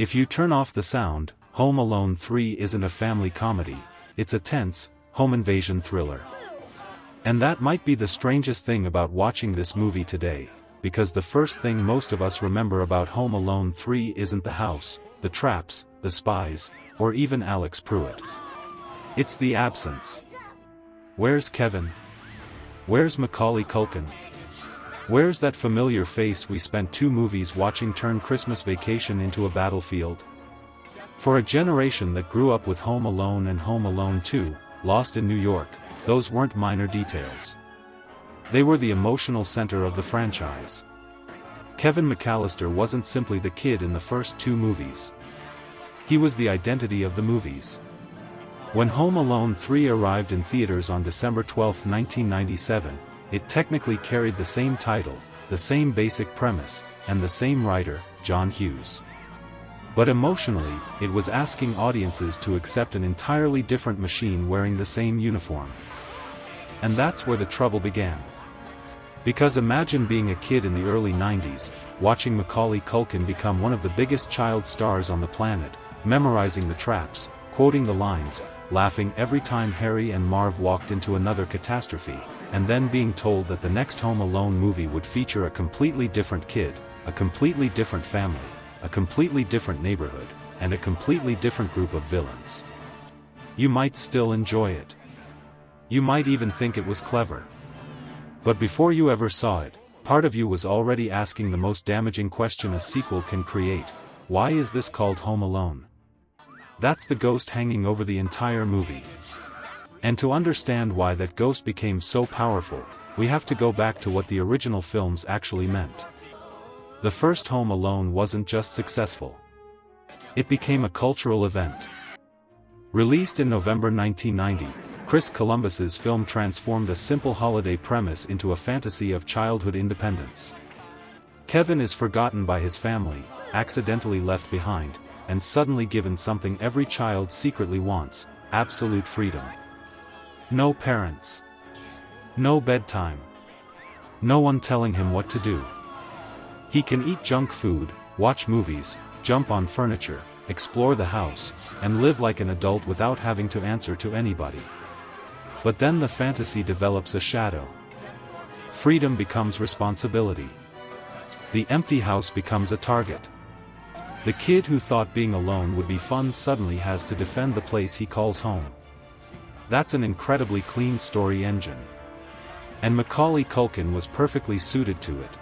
If you turn off the sound, Home Alone 3 isn't a family comedy, it's a tense, home invasion thriller. And that might be the strangest thing about watching this movie today, because the first thing most of us remember about Home Alone 3 isn't the house, the traps, the spies, or even Alex Pruitt. It's the absence. Where's Kevin? Where's Macaulay Culkin? Where's that familiar face we spent 2 movies watching turn Christmas Vacation into a battlefield? For a generation that grew up with Home Alone and Home Alone 2, Lost in New York, those weren't minor details. They were the emotional center of the franchise. Kevin McCallister wasn't simply the kid in the first 2 movies. He was the identity of the movies. When Home Alone 3 arrived in theaters on December 12, 1997, it technically carried the same title, the same basic premise, and the same writer, John Hughes. But emotionally, it was asking audiences to accept an entirely different machine wearing the same uniform. And that's where the trouble began. Because imagine being a kid in the early 90s, watching Macaulay Culkin become one of the biggest child stars on the planet, memorizing the traps, quoting the lines, laughing every time Harry and Marv walked into another catastrophe, and then being told that the next Home Alone movie would feature a completely different kid, a completely different family, a completely different neighborhood, and a completely different group of villains. You might still enjoy it. You might even think it was clever. But before you ever saw it, part of you was already asking the most damaging question a sequel can create: why is this called Home Alone? That's the ghost hanging over the entire movie. And to understand why that ghost became so powerful, we have to go back to what the original films actually meant. The first Home Alone wasn't just successful. It became a cultural event. Released in November 1990, Chris Columbus's film transformed a simple holiday premise into a fantasy of childhood independence. Kevin is forgotten by his family, accidentally left behind, and suddenly given something every child secretly wants: absolute freedom. No parents. No bedtime. No one telling him what to do. He can eat junk food, watch movies, jump on furniture, explore the house, and live like an adult without having to answer to anybody. But then the fantasy develops a shadow. Freedom becomes responsibility. The empty house becomes a target. The kid who thought being alone would be fun suddenly has to defend the place he calls home. That's an incredibly clean story engine. And Macaulay Culkin was perfectly suited to it.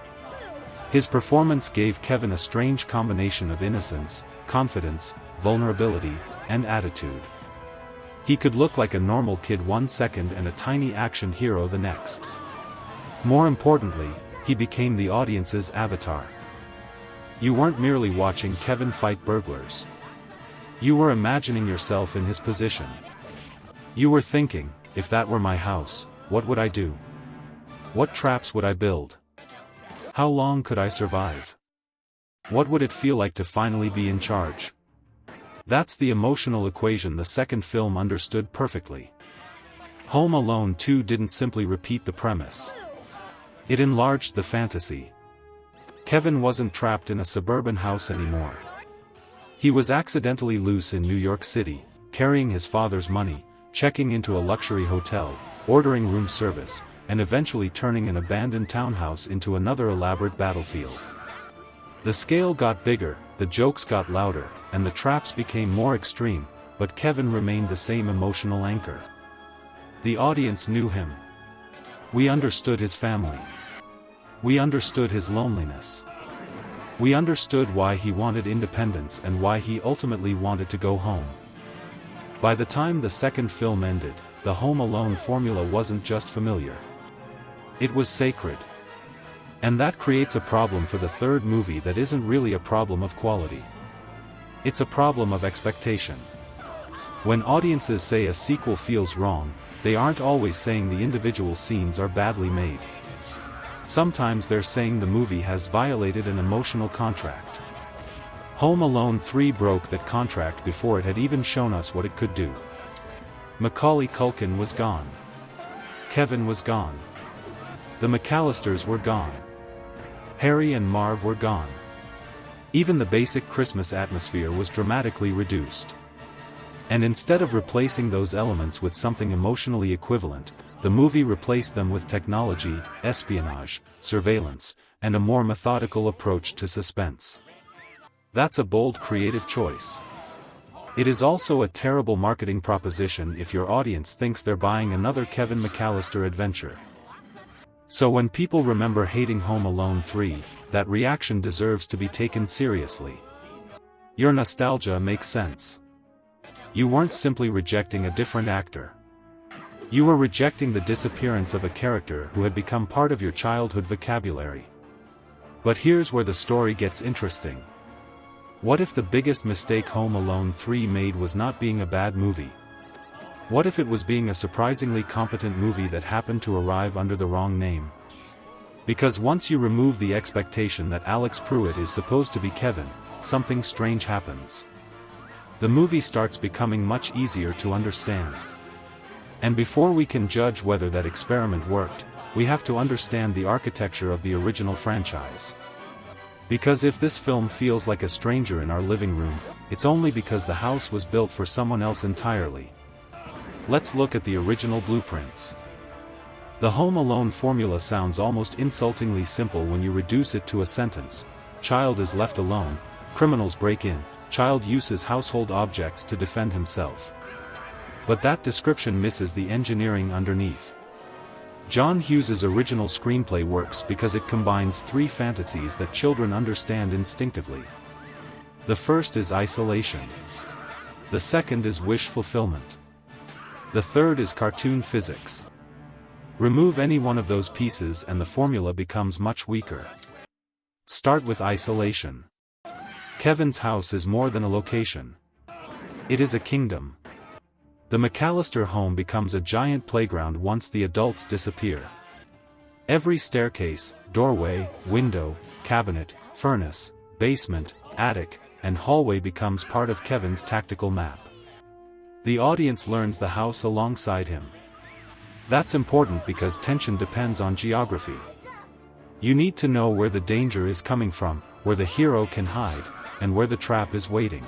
His performance gave Kevin a strange combination of innocence, confidence, vulnerability, and attitude. He could look like a normal kid one second and a tiny action hero the next. More importantly, he became the audience's avatar. You weren't merely watching Kevin fight burglars. You were imagining yourself in his position. You were thinking, if that were my house, what would I do? What traps would I build? How long could I survive? What would it feel like to finally be in charge? That's the emotional equation the second film understood perfectly. Home Alone 2 didn't simply repeat the premise. It enlarged the fantasy. Kevin wasn't trapped in a suburban house anymore. He was accidentally loose in New York City, carrying his father's money, checking into a luxury hotel, ordering room service, and eventually turning an abandoned townhouse into another elaborate battlefield. The scale got bigger, the jokes got louder, and the traps became more extreme, but Kevin remained the same emotional anchor. The audience knew him. We understood his family. We understood his loneliness. We understood why he wanted independence and why he ultimately wanted to go home. By the time the second film ended, the Home Alone formula wasn't just familiar. It was sacred. And that creates a problem for the third movie that isn't really a problem of quality. It's a problem of expectation. When audiences say a sequel feels wrong, they aren't always saying the individual scenes are badly made. Sometimes they're saying the movie has violated an emotional contract. Home Alone 3 broke that contract before it had even shown us what it could do. Macaulay Culkin was gone. Kevin was gone. The McCallisters were gone. Harry and Marv were gone. Even the basic Christmas atmosphere was dramatically reduced. And instead of replacing those elements with something emotionally equivalent, the movie replaced them with technology, espionage, surveillance, and a more methodical approach to suspense. That's a bold creative choice. It is also a terrible marketing proposition if your audience thinks they're buying another Kevin McCallister adventure. So when people remember hating Home Alone 3, that reaction deserves to be taken seriously. Your nostalgia makes sense. You weren't simply rejecting a different actor. You were rejecting the disappearance of a character who had become part of your childhood vocabulary. But here's where the story gets interesting. What if the biggest mistake Home Alone 3 made was not being a bad movie? What if it was being a surprisingly competent movie that happened to arrive under the wrong name? Because once you remove the expectation that Alex Pruitt is supposed to be Kevin, something strange happens. The movie starts becoming much easier to understand. And before we can judge whether that experiment worked, we have to understand the architecture of the original franchise. Because if this film feels like a stranger in our living room, it's only because the house was built for someone else entirely. Let's look at the original blueprints. The Home Alone formula sounds almost insultingly simple when you reduce it to a sentence. Child is left alone, criminals break in, child uses household objects to defend himself. But that description misses the engineering underneath. John Hughes' original screenplay works because it combines three fantasies that children understand instinctively. The first is isolation. The second is wish fulfillment. The third is cartoon physics. Remove any one of those pieces and the formula becomes much weaker. Start with isolation. Kevin's house is more than a location. It is a kingdom. The McCallister home becomes a giant playground once the adults disappear. Every staircase, doorway, window, cabinet, furnace, basement, attic, and hallway becomes part of Kevin's tactical map. The audience learns the house alongside him. That's important because tension depends on geography. You need to know where the danger is coming from, where the hero can hide, and where the trap is waiting.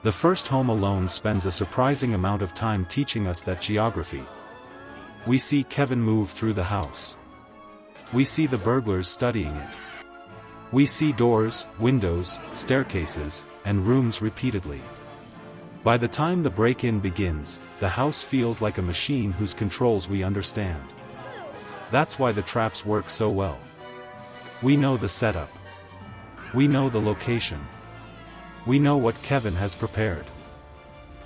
The first Home Alone spends a surprising amount of time teaching us that geography. We see Kevin move through the house. We see the burglars studying it. We see doors, windows, staircases, and rooms repeatedly. By the time the break-in begins, the house feels like a machine whose controls we understand. That's why the traps work so well. We know the setup. We know the location. We know what Kevin has prepared.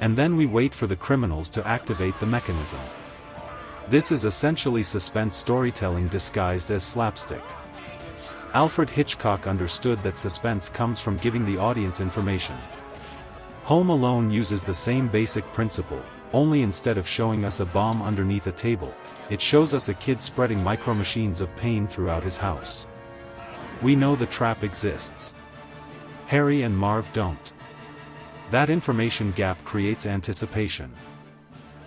And then we wait for the criminals to activate the mechanism. This is essentially suspense storytelling disguised as slapstick. Alfred Hitchcock understood that suspense comes from giving the audience information. Home Alone uses the same basic principle, only instead of showing us a bomb underneath a table, it shows us a kid spreading micro-machines of pain throughout his house. We know the trap exists. Harry and Marv don't. That information gap creates anticipation.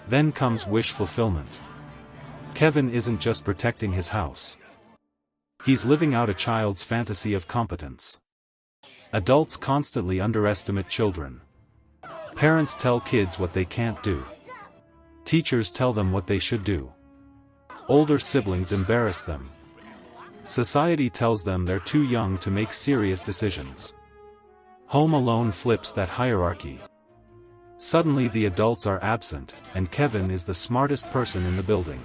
Then comes wish fulfillment. Kevin isn't just protecting his house. He's living out a child's fantasy of competence. Adults constantly underestimate children. Parents tell kids what they can't do. Teachers tell them what they should do. Older siblings embarrass them. Society tells them they're too young to make serious decisions. Home Alone flips that hierarchy. Suddenly the adults are absent, and Kevin is the smartest person in the building.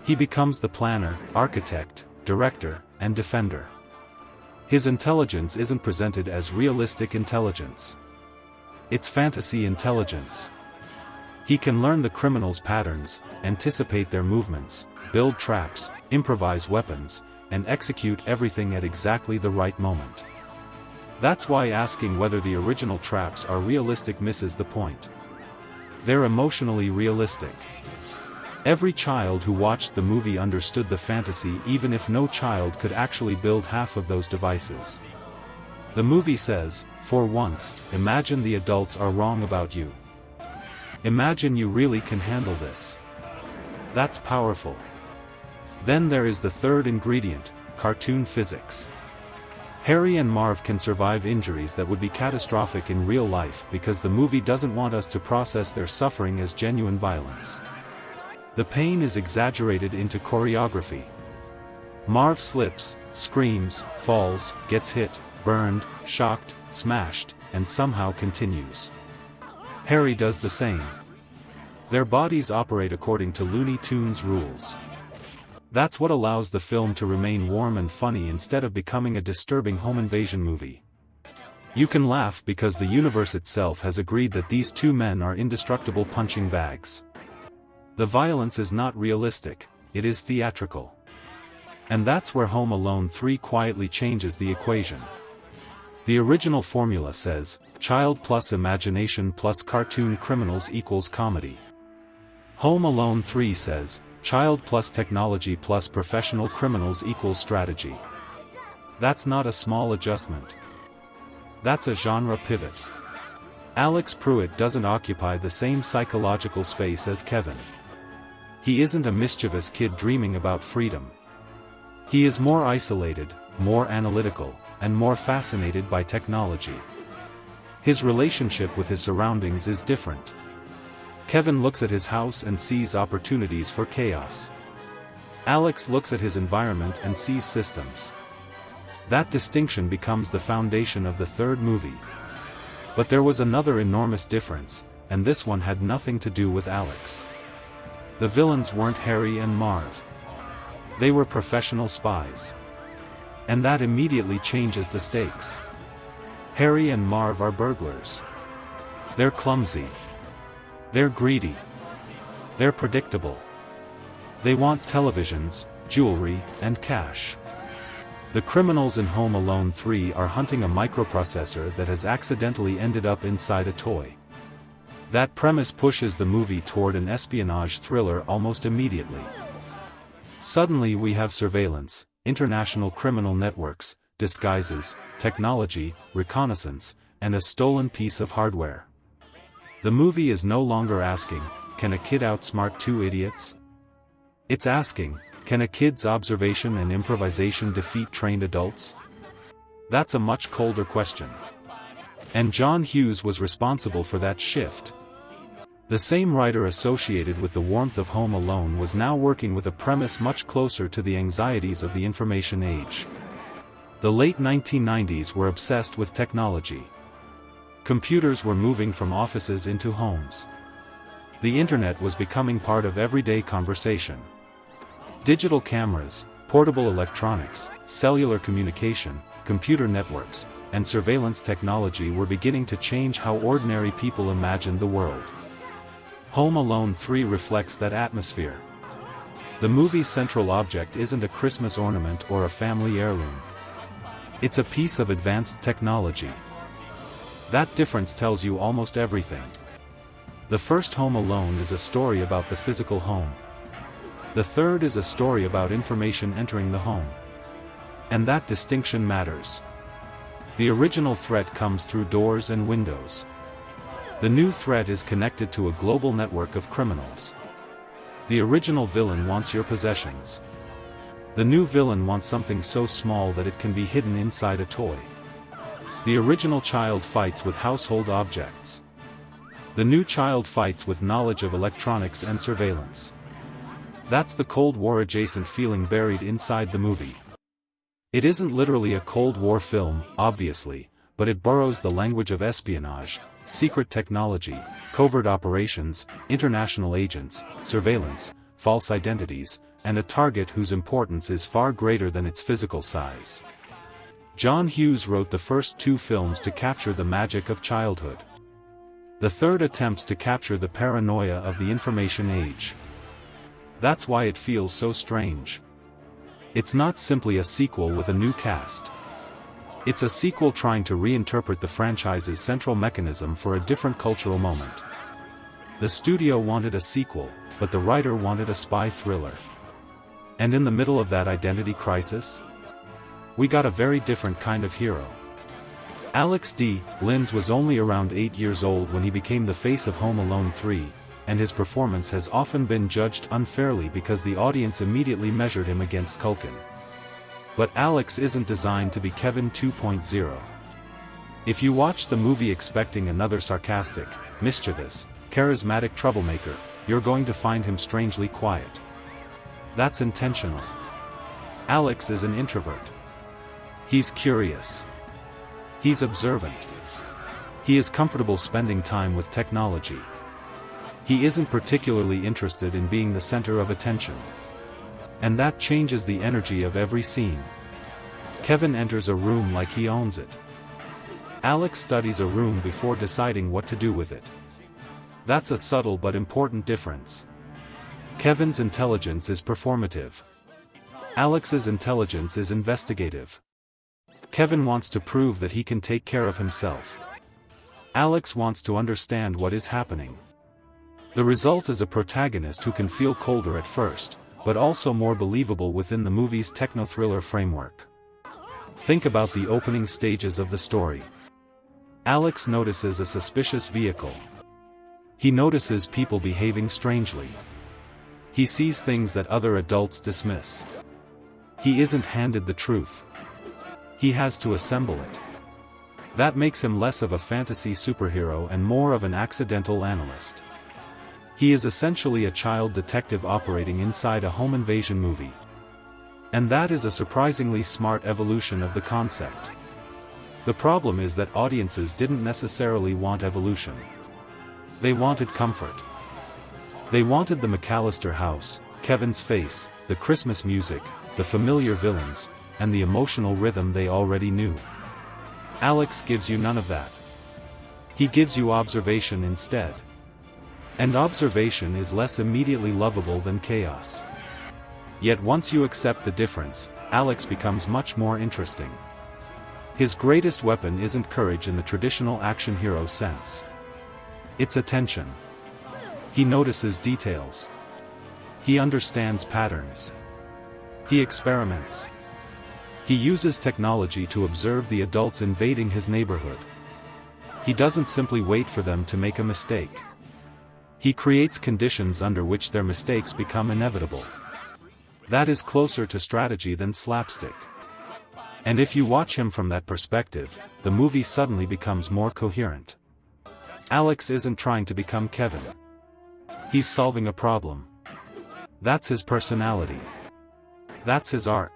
He becomes the planner, architect, director, and defender. His intelligence isn't presented as realistic intelligence. It's fantasy intelligence. He can learn the criminals' patterns, anticipate their movements, build traps, improvise weapons, and execute everything at exactly the right moment. That's why asking whether the original traps are realistic misses the point. They're emotionally realistic. Every child who watched the movie understood the fantasy even if no child could actually build half of those devices. The movie says, for once, imagine the adults are wrong about you. Imagine you really can handle this. That's powerful. Then there is the third ingredient, cartoon physics. Harry and Marv can survive injuries that would be catastrophic in real life because the movie doesn't want us to process their suffering as genuine violence. The pain is exaggerated into choreography. Marv slips, screams, falls, gets hit, burned, shocked, smashed, and somehow continues. Harry does the same. Their bodies operate according to Looney Tunes rules. That's what allows the film to remain warm and funny instead of becoming a disturbing home invasion movie. You can laugh because the universe itself has agreed that these two men are indestructible punching bags. The violence is not realistic, it is theatrical. And that's where Home Alone 3 quietly changes the equation. The original formula says, child plus imagination plus cartoon criminals equals comedy. Home Alone 3 says, child plus technology plus professional criminals equals strategy. That's not a small adjustment. That's a genre pivot. Alex Pruitt doesn't occupy the same psychological space as Kevin. He isn't a mischievous kid dreaming about freedom. He is more isolated, more analytical, and more fascinated by technology. His relationship with his surroundings is different. Kevin looks at his house and sees opportunities for chaos. Alex looks at his environment and sees systems. That distinction becomes the foundation of the third movie. But there was another enormous difference, and this one had nothing to do with Alex. The villains weren't Harry and Marv. They were professional spies. And that immediately changes the stakes. Harry and Marv are burglars. They're clumsy. They're greedy. They're predictable. They want televisions, jewelry, and cash. The criminals in Home Alone 3 are hunting a microprocessor that has accidentally ended up inside a toy. That premise pushes the movie toward an espionage thriller almost immediately. Suddenly we have surveillance, international criminal networks, disguises, technology, reconnaissance, and a stolen piece of hardware. The movie is no longer asking, can a kid outsmart two idiots? It's asking, can a kid's observation and improvisation defeat trained adults? That's a much colder question. And John Hughes was responsible for that shift. The same writer associated with the warmth of Home Alone was now working with a premise much closer to the anxieties of the information age. The late 1990s were obsessed with technology. Computers were moving from offices into homes. The internet was becoming part of everyday conversation. Digital cameras, portable electronics, cellular communication, computer networks, and surveillance technology were beginning to change how ordinary people imagined the world. Home Alone 3 reflects that atmosphere. The movie's central object isn't a Christmas ornament or a family heirloom. It's a piece of advanced technology. That difference tells you almost everything. The first Home Alone is a story about the physical home. The third is a story about information entering the home. And that distinction matters. The original threat comes through doors and windows. The new threat is connected to a global network of criminals. The original villain wants your possessions. The new villain wants something so small that it can be hidden inside a toy. The original child fights with household objects. The new child fights with knowledge of electronics and surveillance. That's the Cold War adjacent feeling buried inside the movie. It isn't literally a Cold War film, obviously, but it borrows the language of espionage, secret technology, covert operations, international agents, surveillance, false identities, and a target whose importance is far greater than its physical size. John Hughes wrote the first two films to capture the magic of childhood. The third attempts to capture the paranoia of the information age. That's why it feels so strange. It's not simply a sequel with a new cast. It's a sequel trying to reinterpret the franchise's central mechanism for a different cultural moment. The studio wanted a sequel, but the writer wanted a spy thriller. And in the middle of that identity crisis, we got a very different kind of hero. Alex D. Linz was only around 8 years old when he became the face of Home Alone 3, and his performance has often been judged unfairly because the audience immediately measured him against Culkin. But Alex isn't designed to be Kevin 2.0. If you watch the movie expecting another sarcastic, mischievous, charismatic troublemaker, you're going to find him strangely quiet. That's intentional. Alex is an introvert. He's curious. He's observant. He is comfortable spending time with technology. He isn't particularly interested in being the center of attention. And that changes the energy of every scene. Kevin enters a room like he owns it. Alex studies a room before deciding what to do with it. That's a subtle but important difference. Kevin's intelligence is performative. Alex's intelligence is investigative. Kevin wants to prove that he can take care of himself. Alex wants to understand what is happening. The result is a protagonist who can feel colder at first, but also more believable within the movie's techno-thriller framework. Think about the opening stages of the story. Alex notices a suspicious vehicle. He notices people behaving strangely. He sees things that other adults dismiss. He isn't handed the truth. He has to assemble it. That makes him less of a fantasy superhero and more of an accidental analyst. He is essentially a child detective operating inside a home invasion movie. And that is a surprisingly smart evolution of the concept. The problem is that audiences didn't necessarily want evolution. They wanted comfort. They wanted the McCallister house, Kevin's face, the Christmas music, the familiar villains, and the emotional rhythm they already knew. Alex gives you none of that. He gives you observation instead. And observation is less immediately lovable than chaos. Yet once you accept the difference, Alex becomes much more interesting. His greatest weapon isn't courage in the traditional action hero sense. It's attention. He notices details. He understands patterns. He experiments. He uses technology to observe the adults invading his neighborhood. He doesn't simply wait for them to make a mistake. He creates conditions under which their mistakes become inevitable. That is closer to strategy than slapstick. And if you watch him from that perspective, the movie suddenly becomes more coherent. Alex isn't trying to become Kevin. He's solving a problem. That's his personality. That's his arc.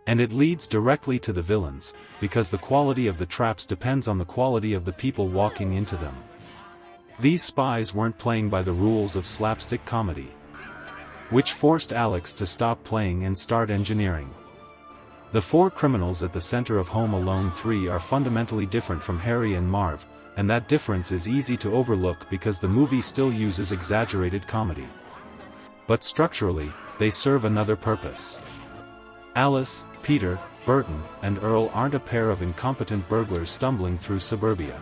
And it leads directly to the villains, because the quality of the traps depends on the quality of the people walking into them. These spies weren't playing by the rules of slapstick comedy, which forced Alex to stop playing and start engineering. The four criminals at the center of Home Alone 3 are fundamentally different from Harry and Marv, and that difference is easy to overlook because the movie still uses exaggerated comedy. But structurally, they serve another purpose. Alice, Peter, Burton, and Earl aren't a pair of incompetent burglars stumbling through suburbia.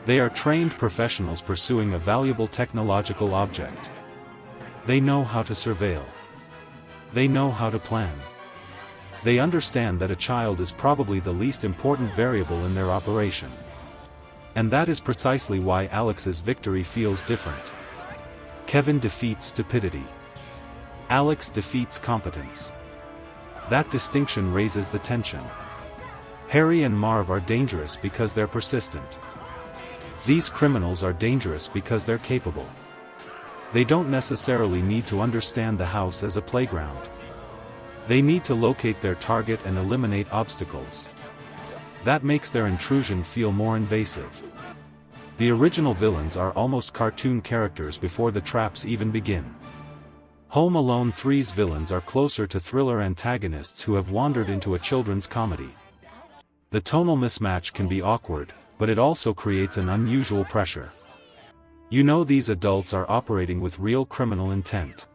They are trained professionals pursuing a valuable technological object. They know how to surveil. They know how to plan. They understand that a child is probably the least important variable in their operation. And that is precisely why Alex's victory feels different. Kevin defeats stupidity. Alex defeats competence. That distinction raises the tension. Harry and Marv are dangerous because they're persistent. These criminals are dangerous because they're capable. They don't necessarily need to understand the house as a playground. They need to locate their target and eliminate obstacles. That makes their intrusion feel more invasive. The original villains are almost cartoon characters before the traps even begin. Home Alone 3's villains are closer to thriller antagonists who have wandered into a children's comedy. The tonal mismatch can be awkward, but it also creates an unusual pressure. You know these adults are operating with real criminal intent.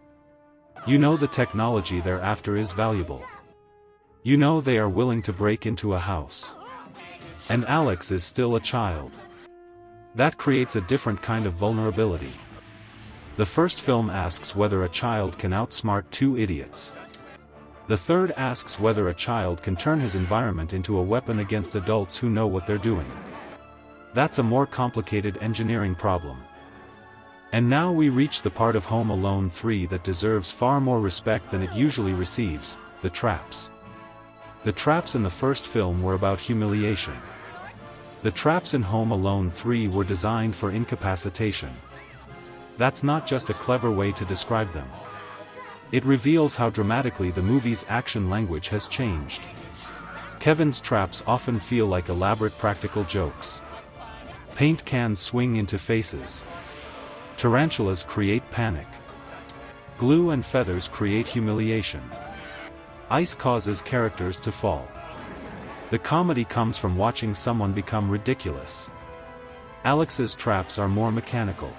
You know the technology they're after is valuable. You know they are willing to break into a house. And Alex is still a child. That creates a different kind of vulnerability. The first film asks whether a child can outsmart two idiots. The third asks whether a child can turn his environment into a weapon against adults who know what they're doing. That's a more complicated engineering problem. And now we reach the part of Home Alone 3 that deserves far more respect than it usually receives, the traps. The traps in the first film were about humiliation. The traps in Home Alone 3 were designed for incapacitation. That's not just a clever way to describe them. It reveals how dramatically the movie's action language has changed. Kevin's traps often feel like elaborate practical jokes. Paint cans swing into faces. Tarantulas create panic. Glue and feathers create humiliation. Ice causes characters to fall. The comedy comes from watching someone become ridiculous. Alex's traps are more mechanical.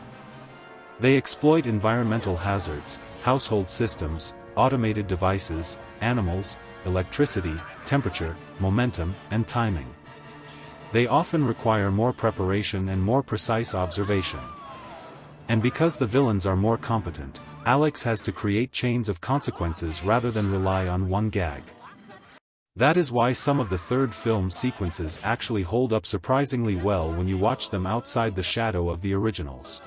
They exploit environmental hazards, household systems, automated devices, animals, electricity, temperature, momentum, and timing. They often require more preparation and more precise observation. And because the villains are more competent, Alex has to create chains of consequences rather than rely on one gag. That is why some of the third film sequences actually hold up surprisingly well when you watch them outside the shadow of the originals.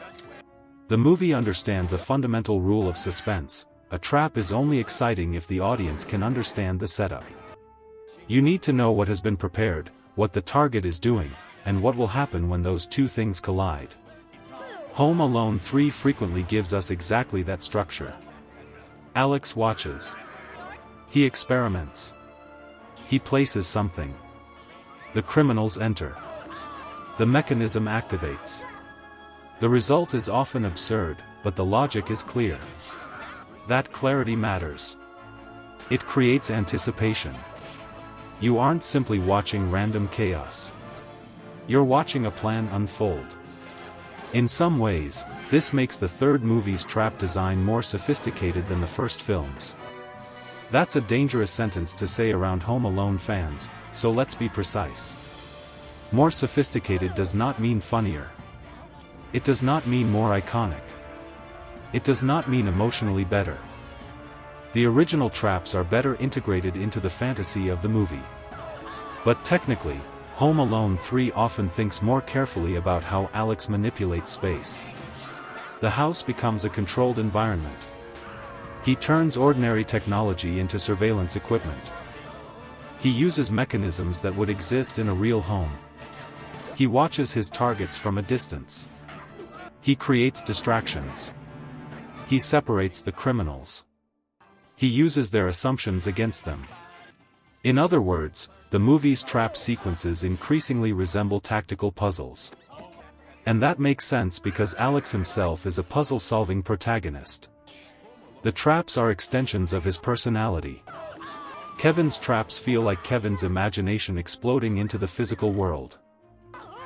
The movie understands a fundamental rule of suspense: a trap is only exciting if the audience can understand the setup. You need to know what has been prepared, what the target is doing, and what will happen when those two things collide. Home Alone 3 frequently gives us exactly that structure. Alex watches. He experiments. He places something. The criminals enter. The mechanism activates. The result is often absurd, but the logic is clear. That clarity matters. It creates anticipation. You aren't simply watching random chaos. You're watching a plan unfold. In some ways, this makes the third movie's trap design more sophisticated than the first film's. That's a dangerous sentence to say around Home Alone fans, so let's be precise. More sophisticated does not mean funnier. It does not mean more iconic. It does not mean emotionally better. The original traps are better integrated into the fantasy of the movie. But technically, Home Alone 3 often thinks more carefully about how Alex manipulates space. The house becomes a controlled environment. He turns ordinary technology into surveillance equipment. He uses mechanisms that would exist in a real home. He watches his targets from a distance. He creates distractions. He separates the criminals. He uses their assumptions against them. In other words, the movie's trap sequences increasingly resemble tactical puzzles. And that makes sense because Alex himself is a puzzle-solving protagonist. The traps are extensions of his personality. Kevin's traps feel like Kevin's imagination exploding into the physical world.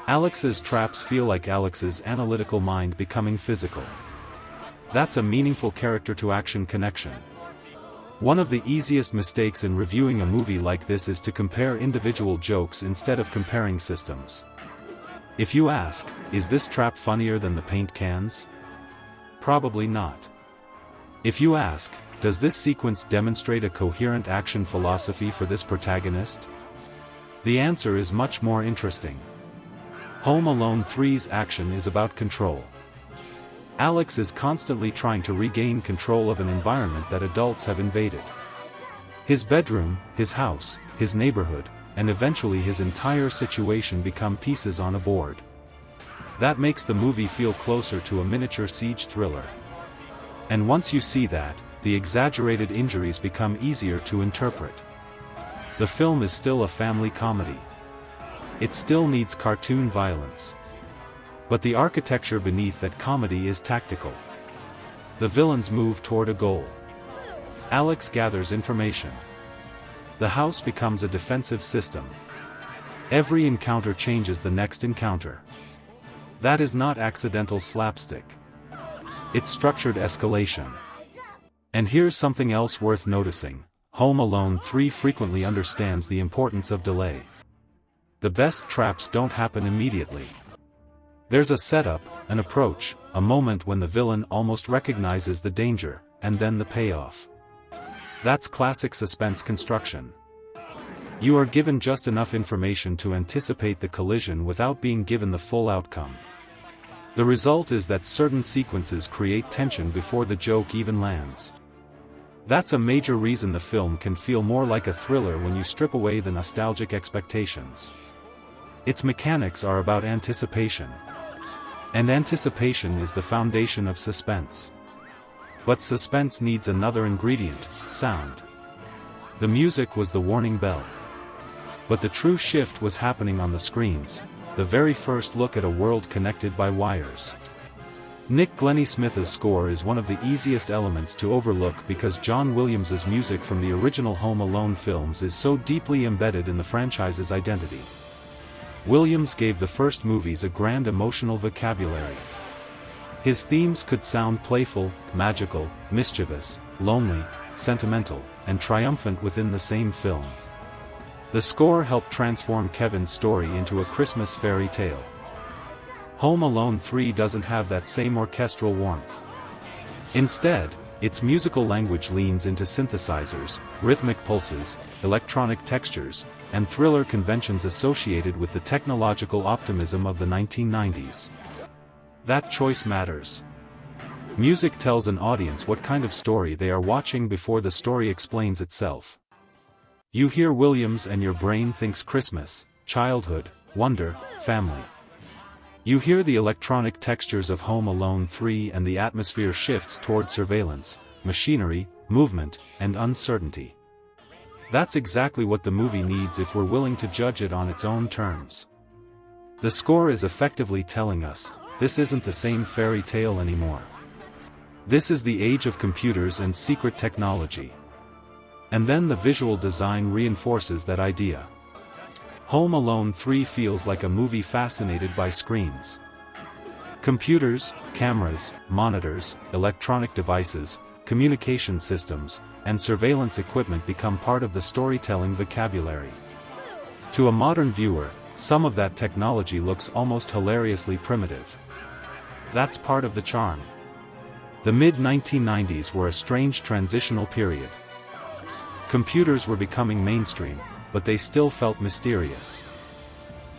Alex's traps feel like Alex's analytical mind becoming physical. That's a meaningful character-to-action connection. One of the easiest mistakes in reviewing a movie like this is to compare individual jokes instead of comparing systems. If you ask, is this trap funnier than the paint cans? Probably not. If you ask, does this sequence demonstrate a coherent action philosophy for this protagonist? The answer is much more interesting. Home Alone 3's action is about control. Alex is constantly trying to regain control of an environment that adults have invaded. His bedroom, his house, his neighborhood, and eventually his entire situation become pieces on a board. That makes the movie feel closer to a miniature siege thriller. And once you see that, the exaggerated injuries become easier to interpret. The film is still a family comedy. It still needs cartoon violence. But the architecture beneath that comedy is tactical. The villains move toward a goal. Alex gathers information. The house becomes a defensive system. Every encounter changes the next encounter. That is not accidental slapstick. It's structured escalation. And here's something else worth noticing. Home Alone 3 frequently understands the importance of delay. The best traps don't happen immediately. There's a setup, an approach, a moment when the villain almost recognizes the danger, and then the payoff. That's classic suspense construction. You are given just enough information to anticipate the collision without being given the full outcome. The result is that certain sequences create tension before the joke even lands. That's a major reason the film can feel more like a thriller when you strip away the nostalgic expectations. Its mechanics are about anticipation. And anticipation is the foundation of suspense. But suspense needs another ingredient: sound. The music was the warning bell. But the true shift was happening on the screens. the very first look at a world connected by wires. Nick Glennie Smith's score is one of the easiest elements to overlook because John Williams's music from the original Home Alone films is so deeply embedded in the franchise's identity. Williams gave the first movies a grand emotional vocabulary. His themes could sound playful, magical, mischievous, lonely, sentimental, and triumphant within the same film. The score helped transform Kevin's story into a Christmas fairy tale. Home Alone 3 doesn't have that same orchestral warmth. Instead, its musical language leans into synthesizers, rhythmic pulses, electronic textures, and thriller conventions associated with the technological optimism of the 1990s. That choice matters. Music tells an audience what kind of story they are watching before the story explains itself. You hear Williams and your brain thinks Christmas, childhood, wonder, family. You hear the electronic textures of Home Alone 3 and the atmosphere shifts toward surveillance, machinery, movement, and uncertainty. That's exactly what the movie needs if we're willing to judge it on its own terms. The score is effectively telling us, this isn't the same fairy tale anymore. This is the age of computers and secret technology. And then the visual design reinforces that idea. Home Alone 3 feels like a movie fascinated by screens. Computers, cameras, monitors, electronic devices, communication systems, and surveillance equipment become part of the storytelling vocabulary. To a modern viewer, some of that technology looks almost hilariously primitive. That's part of the charm. The mid-1990s were a strange transitional period. Computers were becoming mainstream, but they still felt mysterious.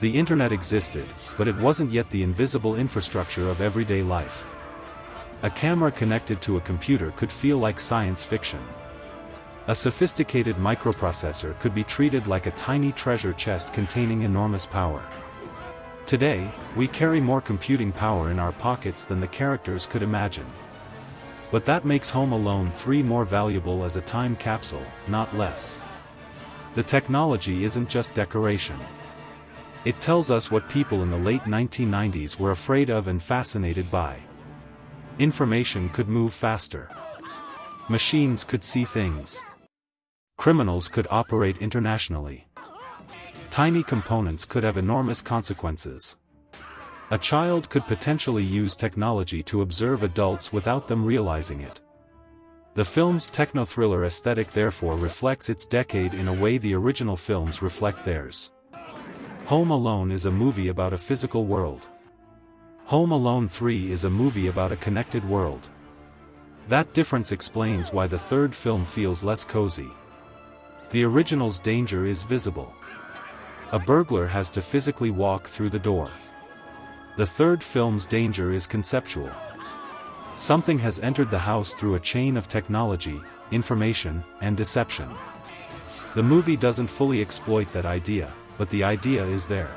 The internet existed, but it wasn't yet the invisible infrastructure of everyday life. A camera connected to a computer could feel like science fiction. A sophisticated microprocessor could be treated like a tiny treasure chest containing enormous power. Today, we carry more computing power in our pockets than the characters could imagine. But that makes Home Alone 3 more valuable as a time capsule, not less. The technology isn't just decoration. It tells us what people in the late 1990s were afraid of and fascinated by. Information could move faster. Machines could see things. Criminals could operate internationally. Tiny components could have enormous consequences. A child could potentially use technology to observe adults without them realizing it. The film's techno-thriller aesthetic therefore reflects its decade in a way the original films reflect theirs. Home Alone is a movie about a physical world. Home Alone 3 is a movie about a connected world. That difference explains why the third film feels less cozy. The original's danger is visible. A burglar has to physically walk through the door. The third film's danger is conceptual. Something has entered the house through a chain of technology, information, and deception. The movie doesn't fully exploit that idea, but the idea is there.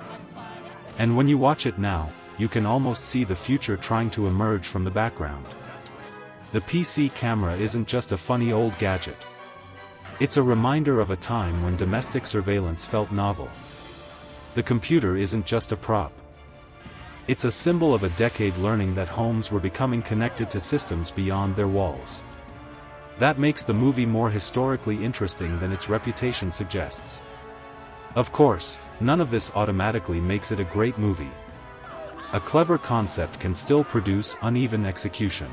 And when you watch it now, you can almost see the future trying to emerge from the background. The PC camera isn't just a funny old gadget. It's a reminder of a time when domestic surveillance felt novel. The computer isn't just a prop. It's a symbol of a decade learning that homes were becoming connected to systems beyond their walls. That makes the movie more historically interesting than its reputation suggests. Of course, none of this automatically makes it a great movie. A clever concept can still produce uneven execution.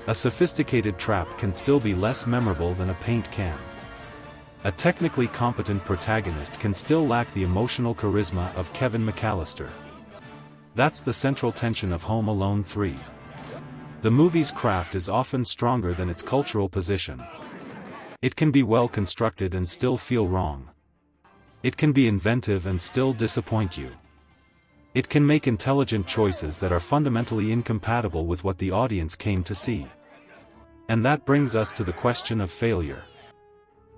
A sophisticated trap can still be less memorable than a paint can. A technically competent protagonist can still lack the emotional charisma of Kevin McCallister. That's the central tension of Home Alone 3. The movie's craft is often stronger than its cultural position. It can be well constructed and still feel wrong. It can be inventive and still disappoint you. It can make intelligent choices that are fundamentally incompatible with what the audience came to see. And that brings us to the question of failure.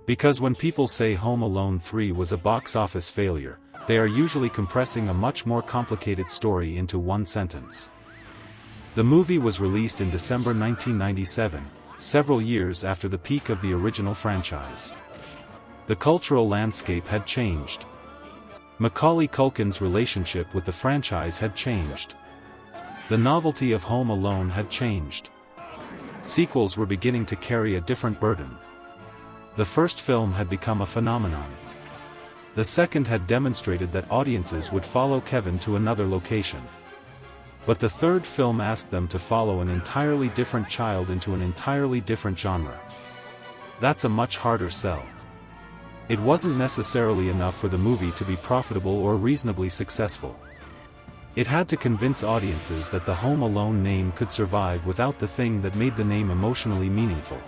Because when people say Home Alone 3 was a box office failure, they are usually compressing a much more complicated story into one sentence. The movie was released in December 1997, several years after the peak of the original franchise. The cultural landscape had changed. Macaulay Culkin's relationship with the franchise had changed. The novelty of Home Alone had changed. Sequels were beginning to carry a different burden. The first film had become a phenomenon. The second had demonstrated that audiences would follow Kevin to another location. But the third film asked them to follow an entirely different child into an entirely different genre. That's a much harder sell. It wasn't necessarily enough for the movie to be profitable or reasonably successful. It had to convince audiences that the Home Alone name could survive without the thing that made the name emotionally meaningful.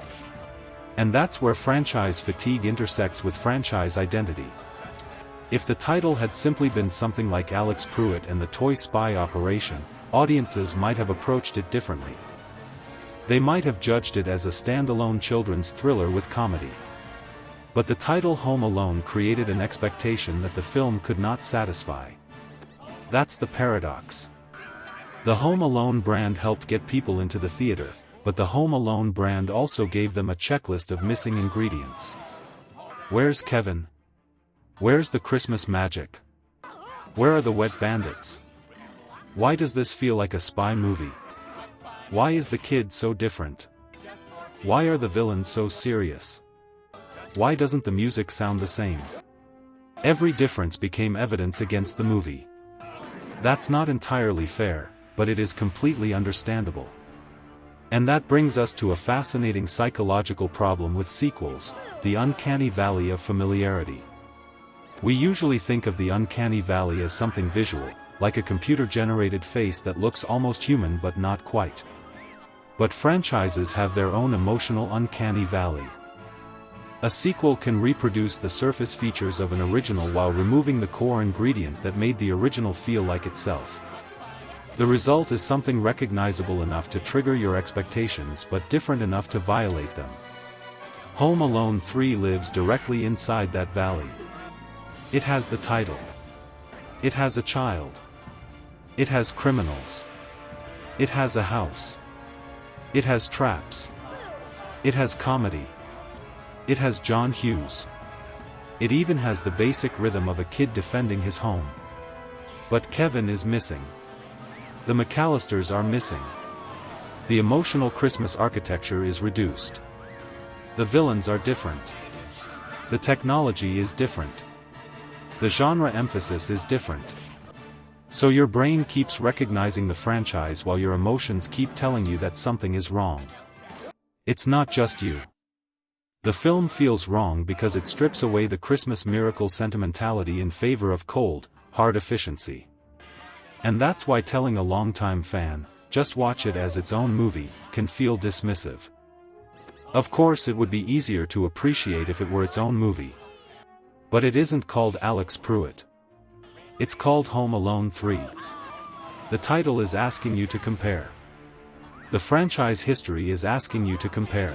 And that's where franchise fatigue intersects with franchise identity. If the title had simply been something like Alex Pruitt and the Toy Spy Operation, audiences might have approached it differently. They might have judged it as a standalone children's thriller with comedy. But the title Home Alone created an expectation that the film could not satisfy. That's the paradox. The Home Alone brand helped get people into the theater, but the Home Alone brand also gave them a checklist of missing ingredients. Where's Kevin? Where's the Christmas magic? Where are the wet bandits? Why does this feel like a spy movie? Why is the kid so different? Why are the villains so serious? Why doesn't the music sound the same? Every difference became evidence against the movie. That's not entirely fair, but it is completely understandable. And that brings us to a fascinating psychological problem with sequels, the uncanny valley of familiarity. We usually think of the uncanny valley as something visual, like a computer-generated face that looks almost human but not quite. But franchises have their own emotional uncanny valley. A sequel can reproduce the surface features of an original while removing the core ingredient that made the original feel like itself. The result is something recognizable enough to trigger your expectations but different enough to violate them. Home Alone 3 lives directly inside that valley. It has the title. It has a child. It has criminals. It has a house. It has traps. It has comedy. It has John Hughes. It even has the basic rhythm of a kid defending his home. But Kevin is missing. The McCallisters are missing. The emotional Christmas architecture is reduced. The villains are different. The technology is different. The genre emphasis is different. So your brain keeps recognizing the franchise while your emotions keep telling you that something is wrong. It's not just you. The film feels wrong because it strips away the Christmas miracle sentimentality in favor of cold, hard efficiency. And that's why telling a longtime fan, just watch it as its own movie, can feel dismissive. Of course it would be easier to appreciate if it were its own movie. But it isn't called Alex Pruitt. It's called Home Alone 3. The title is asking you to compare. The franchise history is asking you to compare.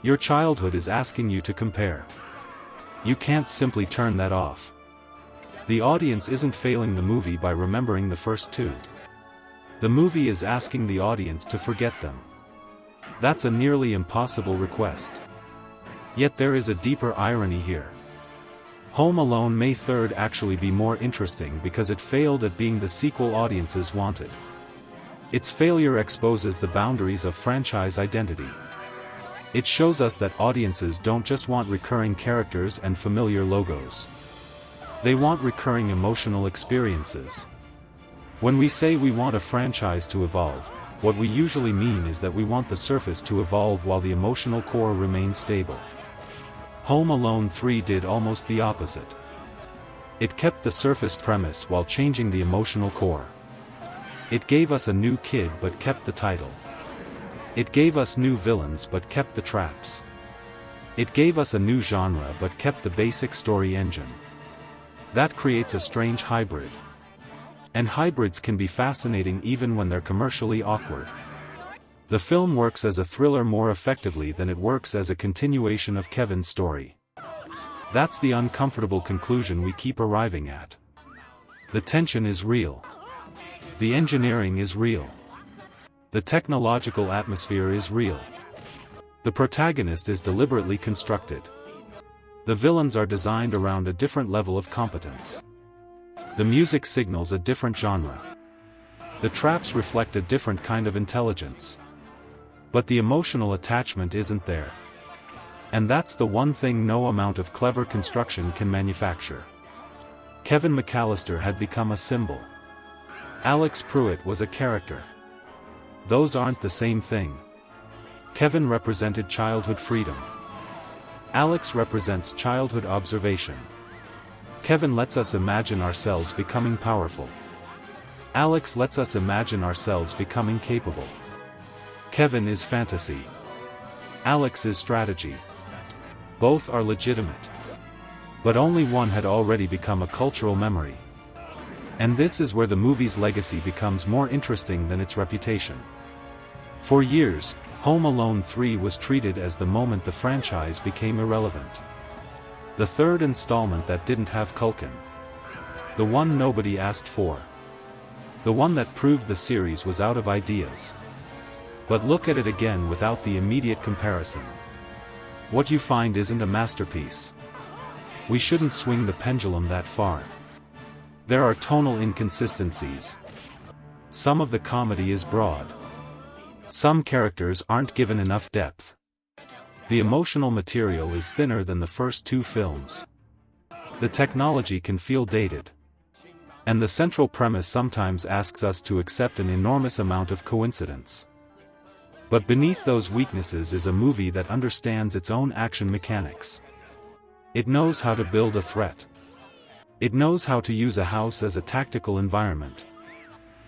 Your childhood is asking you to compare. You can't simply turn that off. The audience isn't failing the movie by remembering the first two. The movie is asking the audience to forget them. That's a nearly impossible request. Yet there is a deeper irony here. Home Alone May 3rd actually be more interesting because it failed at being the sequel audiences wanted. Its failure exposes the boundaries of franchise identity. It shows us that audiences don't just want recurring characters and familiar logos. They want recurring emotional experiences. When we say we want a franchise to evolve, what we usually mean is that we want the surface to evolve while the emotional core remains stable. Home Alone 3 did almost the opposite. It kept the surface premise while changing the emotional core. It gave us a new kid but kept the title. It gave us new villains but kept the traps. It gave us a new genre but kept the basic story engine. That creates a strange hybrid. And hybrids can be fascinating even when they're commercially awkward. The film works as a thriller more effectively than it works as a continuation of Kevin's story. That's the uncomfortable conclusion we keep arriving at. The tension is real. The engineering is real. The technological atmosphere is real. The protagonist is deliberately constructed. The villains are designed around a different level of competence. The music signals a different genre. The traps reflect a different kind of intelligence. But the emotional attachment isn't there. And that's the one thing no amount of clever construction can manufacture. Kevin McCallister had become a symbol. Alex Pruitt was a character. Those aren't the same thing. Kevin represented childhood freedom. Alex represents childhood observation. Kevin lets us imagine ourselves becoming powerful. Alex lets us imagine ourselves becoming capable. Kevin is fantasy. Alex is strategy. Both are legitimate. But only one had already become a cultural memory. And this is where the movie's legacy becomes more interesting than its reputation. For years, Home Alone 3 was treated as the moment the franchise became irrelevant. The third installment that didn't have Culkin. The one nobody asked for. The one that proved the series was out of ideas. But look at it again without the immediate comparison. What you find isn't a masterpiece. We shouldn't swing the pendulum that far. There are tonal inconsistencies. Some of the comedy is broad. Some characters aren't given enough depth. The emotional material is thinner than the first two films. The technology can feel dated. And the central premise sometimes asks us to accept an enormous amount of coincidence. But beneath those weaknesses is a movie that understands its own action mechanics. It knows how to build a threat. It knows how to use a house as a tactical environment.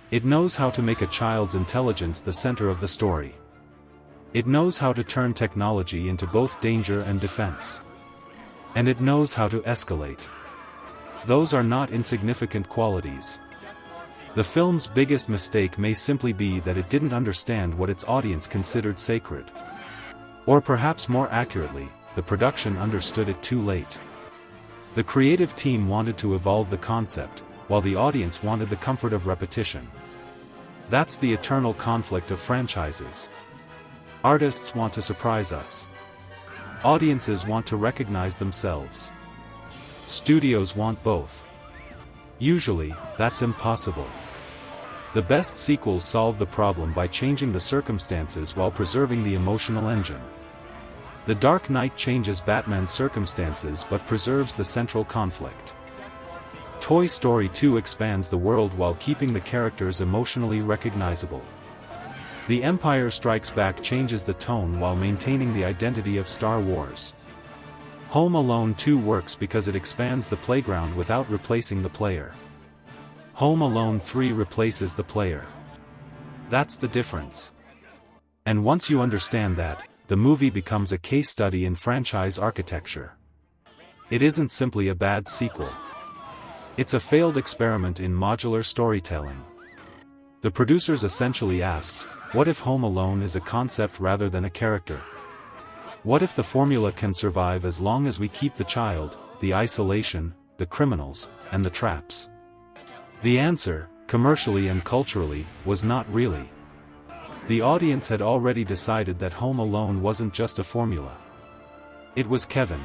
It knows how to make a child's intelligence the center of the story. It knows how to turn technology into both danger and defense. And it knows how to escalate. Those are not insignificant qualities. The film's biggest mistake may simply be that it didn't understand what its audience considered sacred. Or perhaps more accurately, the production understood it too late. The creative team wanted to evolve the concept, while the audience wanted the comfort of repetition. That's the eternal conflict of franchises. Artists want to surprise us. Audiences want to recognize themselves. Studios want both. Usually, that's impossible. The best sequels solve the problem by changing the circumstances while preserving the emotional engine. The Dark Knight changes Batman's circumstances but preserves the central conflict. Toy Story 2 expands the world while keeping the characters emotionally recognizable. The Empire Strikes Back changes the tone while maintaining the identity of Star Wars. Home Alone 2 works because it expands the playground without replacing the player. Home Alone 3 replaces the player. That's the difference. And once you understand that, the movie becomes a case study in franchise architecture. It isn't simply a bad sequel. It's a failed experiment in modular storytelling. The producers essentially asked, what if Home Alone is a concept rather than a character? What if the formula can survive as long as we keep the child, the isolation, the criminals, and the traps? The answer, commercially and culturally, was not really. The audience had already decided that Home Alone wasn't just a formula. It was Kevin.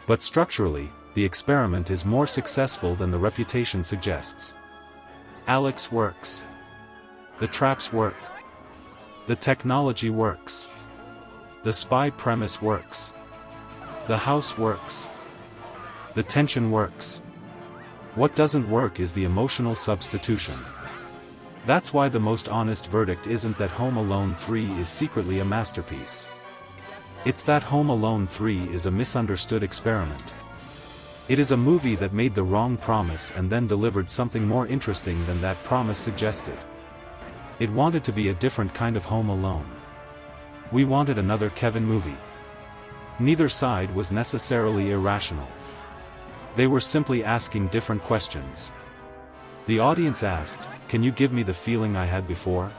But structurally, the experiment is more successful than the reputation suggests. Alex works. The traps work. The technology works. The spy premise works. The house works. The tension works. What doesn't work is the emotional substitution. That's why the most honest verdict isn't that Home Alone 3 is secretly a masterpiece. It's that Home Alone 3 is a misunderstood experiment. It is a movie that made the wrong promise and then delivered something more interesting than that promise suggested. It wanted to be a different kind of Home Alone. We wanted another Kevin movie. Neither side was necessarily irrational. They were simply asking different questions. The audience asked, can you give me the feeling I had before?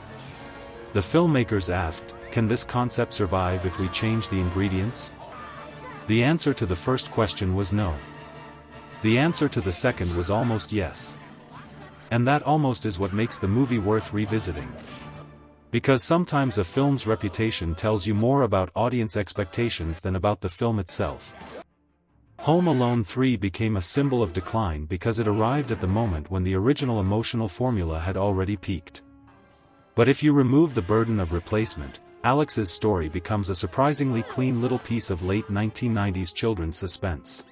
The filmmakers asked, can this concept survive if we change the ingredients? The answer to the first question was no. The answer to the second was almost yes. And that almost is what makes the movie worth revisiting. Because sometimes a film's reputation tells you more about audience expectations than about the film itself. Home Alone 3 became a symbol of decline because it arrived at the moment when the original emotional formula had already peaked. But if you remove the burden of replacement, Alex's story becomes a surprisingly clean little piece of late 1990s children's suspense.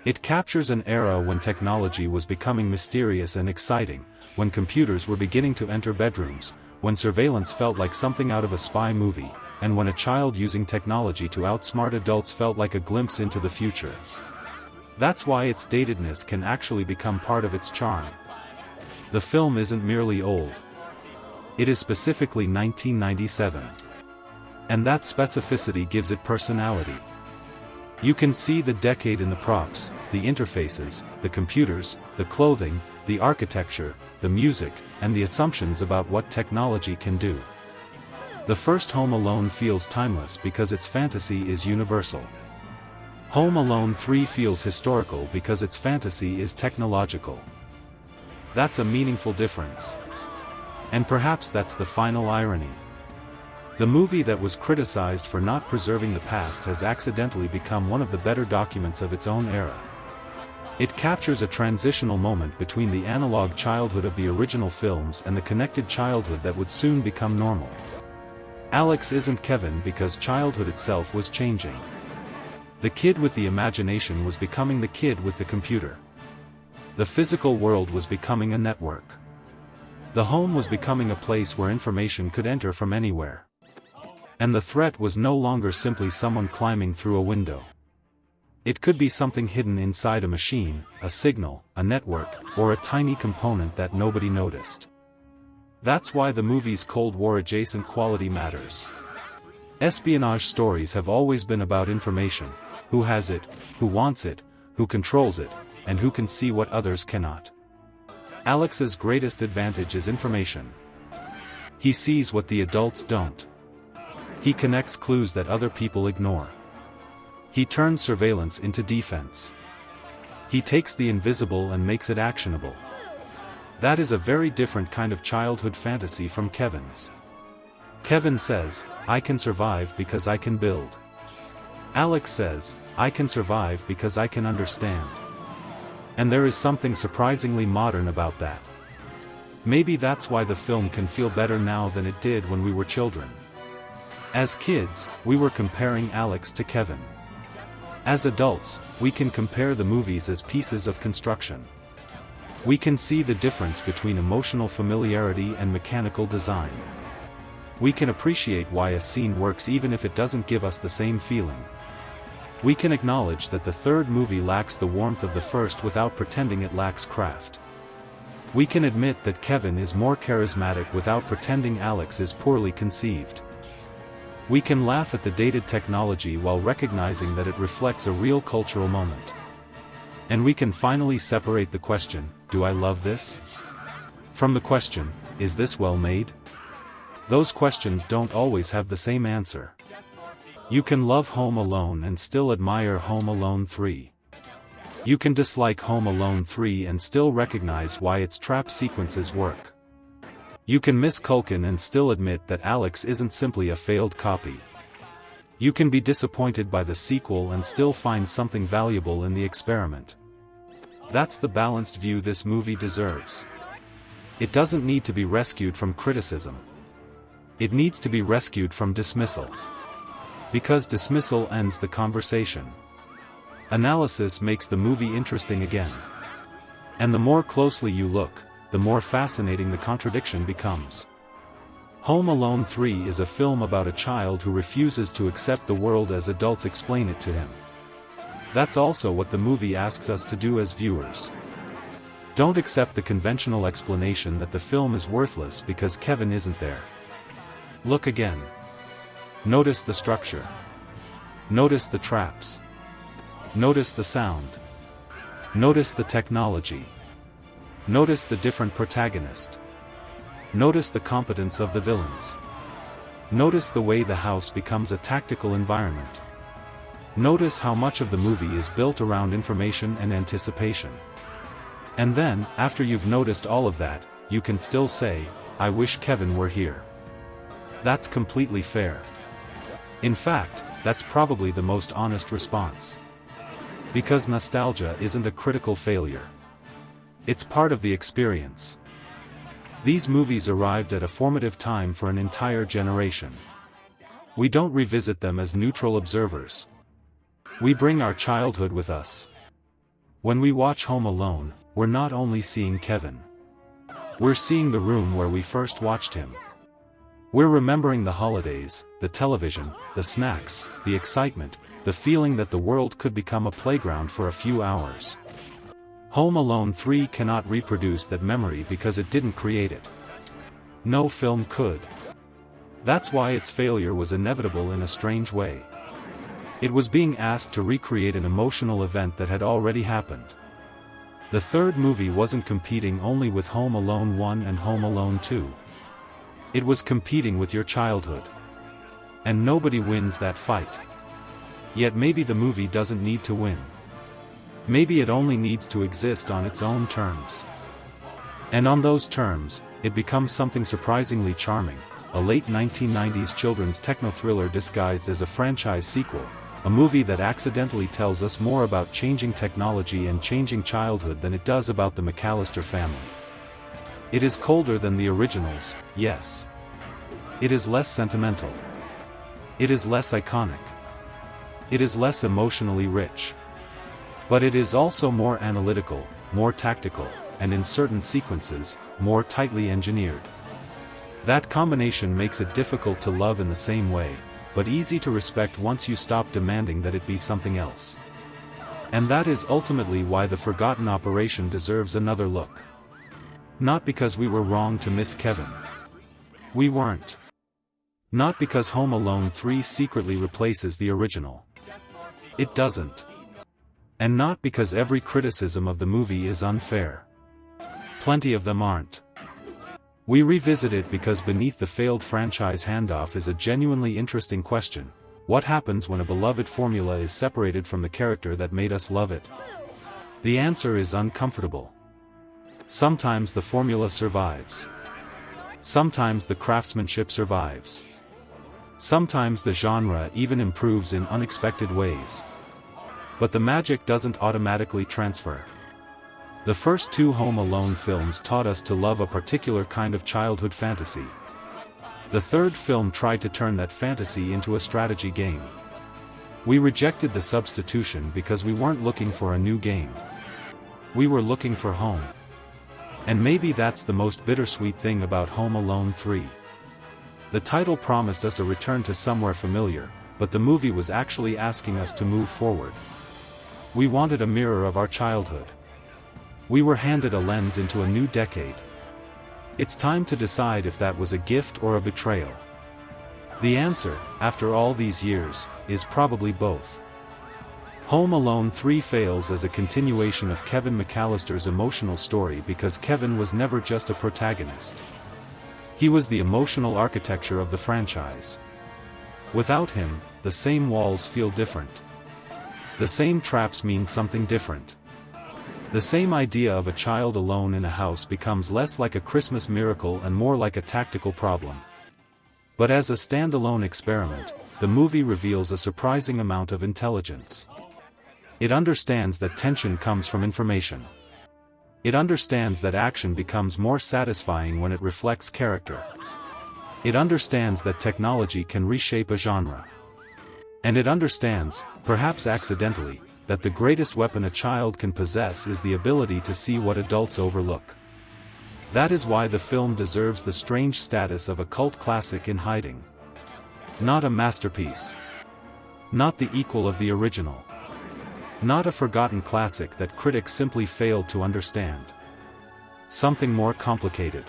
It captures an era when technology was becoming mysterious and exciting, when computers were beginning to enter bedrooms, when surveillance felt like something out of a spy movie, and when a child using technology to outsmart adults felt like a glimpse into the future. That's why its datedness can actually become part of its charm. The film isn't merely old. It is specifically 1997. And that specificity gives it personality. You can see the decade in the props, the interfaces, the computers, the clothing, the architecture, the music, and the assumptions about what technology can do. The first Home Alone feels timeless because its fantasy is universal. Home Alone 3 feels historical because its fantasy is technological. That's a meaningful difference. And perhaps that's the final irony. The movie that was criticized for not preserving the past has accidentally become one of the better documents of its own era. It captures a transitional moment between the analog childhood of the original films and the connected childhood that would soon become normal. Alex isn't Kevin because childhood itself was changing. The kid with the imagination was becoming the kid with the computer. The physical world was becoming a network. The home was becoming a place where information could enter from anywhere. And the threat was no longer simply someone climbing through a window. It could be something hidden inside a machine, a signal, a network, or a tiny component that nobody noticed. That's why the movie's Cold War-adjacent quality matters. Espionage stories have always been about information: who has it, who wants it, who controls it, and who can see what others cannot. Alex's greatest advantage is information. He sees what the adults don't. He connects clues that other people ignore. He turns surveillance into defense. He takes the invisible and makes it actionable. That is a very different kind of childhood fantasy from Kevin's. Kevin says, "I can survive because I can build." Alex says, "I can survive because I can understand." And there is something surprisingly modern about that. Maybe that's why the film can feel better now than it did when we were children. As kids, we were comparing Alex to Kevin. As adults, we can compare the movies as pieces of construction. We can see the difference between emotional familiarity and mechanical design. We can appreciate why a scene works even if it doesn't give us the same feeling. We can acknowledge that the third movie lacks the warmth of the first without pretending it lacks craft. We can admit that Kevin is more charismatic without pretending Alex is poorly conceived. We can laugh at the dated technology while recognizing that it reflects a real cultural moment. And we can finally separate the question, "Do I love this?" from the question, "Is this well made?" Those questions don't always have the same answer. You can love Home Alone and still admire Home Alone 3. You can dislike Home Alone 3 and still recognize why its trap sequences work. You can miss Culkin and still admit that Alex isn't simply a failed copy. You can be disappointed by the sequel and still find something valuable in the experiment. That's the balanced view this movie deserves. It doesn't need to be rescued from criticism. It needs to be rescued from dismissal. Because dismissal ends the conversation. Analysis makes the movie interesting again. And the more closely you look, the more fascinating the contradiction becomes. Home Alone 3 is a film about a child who refuses to accept the world as adults explain it to him. That's also what the movie asks us to do as viewers. Don't accept the conventional explanation that the film is worthless because Kevin isn't there. Look again. Notice the structure. Notice the traps. Notice the sound. Notice the technology. Notice the different protagonist. Notice the competence of the villains. Notice the way the house becomes a tactical environment. Notice how much of the movie is built around information and anticipation. And then, after you've noticed all of that, you can still say, "I wish Kevin were here." That's completely fair. In fact, that's probably the most honest response. Because nostalgia isn't a critical failure. It's part of the experience. These movies arrived at a formative time for an entire generation. We don't revisit them as neutral observers. We bring our childhood with us. When we watch Home Alone, we're not only seeing Kevin. We're seeing the room where we first watched him. We're remembering the holidays, the television, the snacks, the excitement, the feeling that the world could become a playground for a few hours. Home Alone 3 cannot reproduce that memory because it didn't create it. No film could. That's why its failure was inevitable in a strange way. It was being asked to recreate an emotional event that had already happened. The third movie wasn't competing only with Home Alone 1 and Home Alone 2. It was competing with your childhood. And nobody wins that fight. Yet maybe the movie doesn't need to win. Maybe it only needs to exist on its own terms. And on those terms, it becomes something surprisingly charming, a late 1990s children's techno-thriller disguised as a franchise sequel, a movie that accidentally tells us more about changing technology and changing childhood than it does about the McCallister family. It is colder than the originals, yes. It is less sentimental. It is less iconic. It is less emotionally rich. But it is also more analytical, more tactical, and in certain sequences, more tightly engineered. That combination makes it difficult to love in the same way, but easy to respect once you stop demanding that it be something else. And that is ultimately why the forgotten operation deserves another look. Not because we were wrong to miss Kevin. We weren't. Not because Home Alone 3 secretly replaces the original. It doesn't. And not because every criticism of the movie is unfair. Plenty of them aren't. We revisit it because beneath the failed franchise handoff is a genuinely interesting question: what happens when a beloved formula is separated from the character that made us love it? The answer is uncomfortable. Sometimes the formula survives. Sometimes the craftsmanship survives. Sometimes the genre even improves in unexpected ways. But the magic doesn't automatically transfer. The first two Home Alone films taught us to love a particular kind of childhood fantasy. The third film tried to turn that fantasy into a strategy game. We rejected the substitution because we weren't looking for a new game. We were looking for home. And maybe that's the most bittersweet thing about Home Alone 3. The title promised us a return to somewhere familiar, but the movie was actually asking us to move forward. We wanted a mirror of our childhood. We were handed a lens into a new decade. It's time to decide if that was a gift or a betrayal. The answer, after all these years, is probably both. Home Alone 3 fails as a continuation of Kevin McCallister's emotional story because Kevin was never just a protagonist. He was the emotional architecture of the franchise. Without him, the same walls feel different. The same traps mean something different. The same idea of a child alone in a house becomes less like a Christmas miracle and more like a tactical problem. But as a standalone experiment, the movie reveals a surprising amount of intelligence. It understands that tension comes from information. It understands that action becomes more satisfying when it reflects character. It understands that technology can reshape a genre. And it understands, perhaps accidentally, that the greatest weapon a child can possess is the ability to see what adults overlook. That is why the film deserves the strange status of a cult classic in hiding. Not a masterpiece. Not the equal of the original. Not a forgotten classic that critics simply failed to understand. Something more complicated.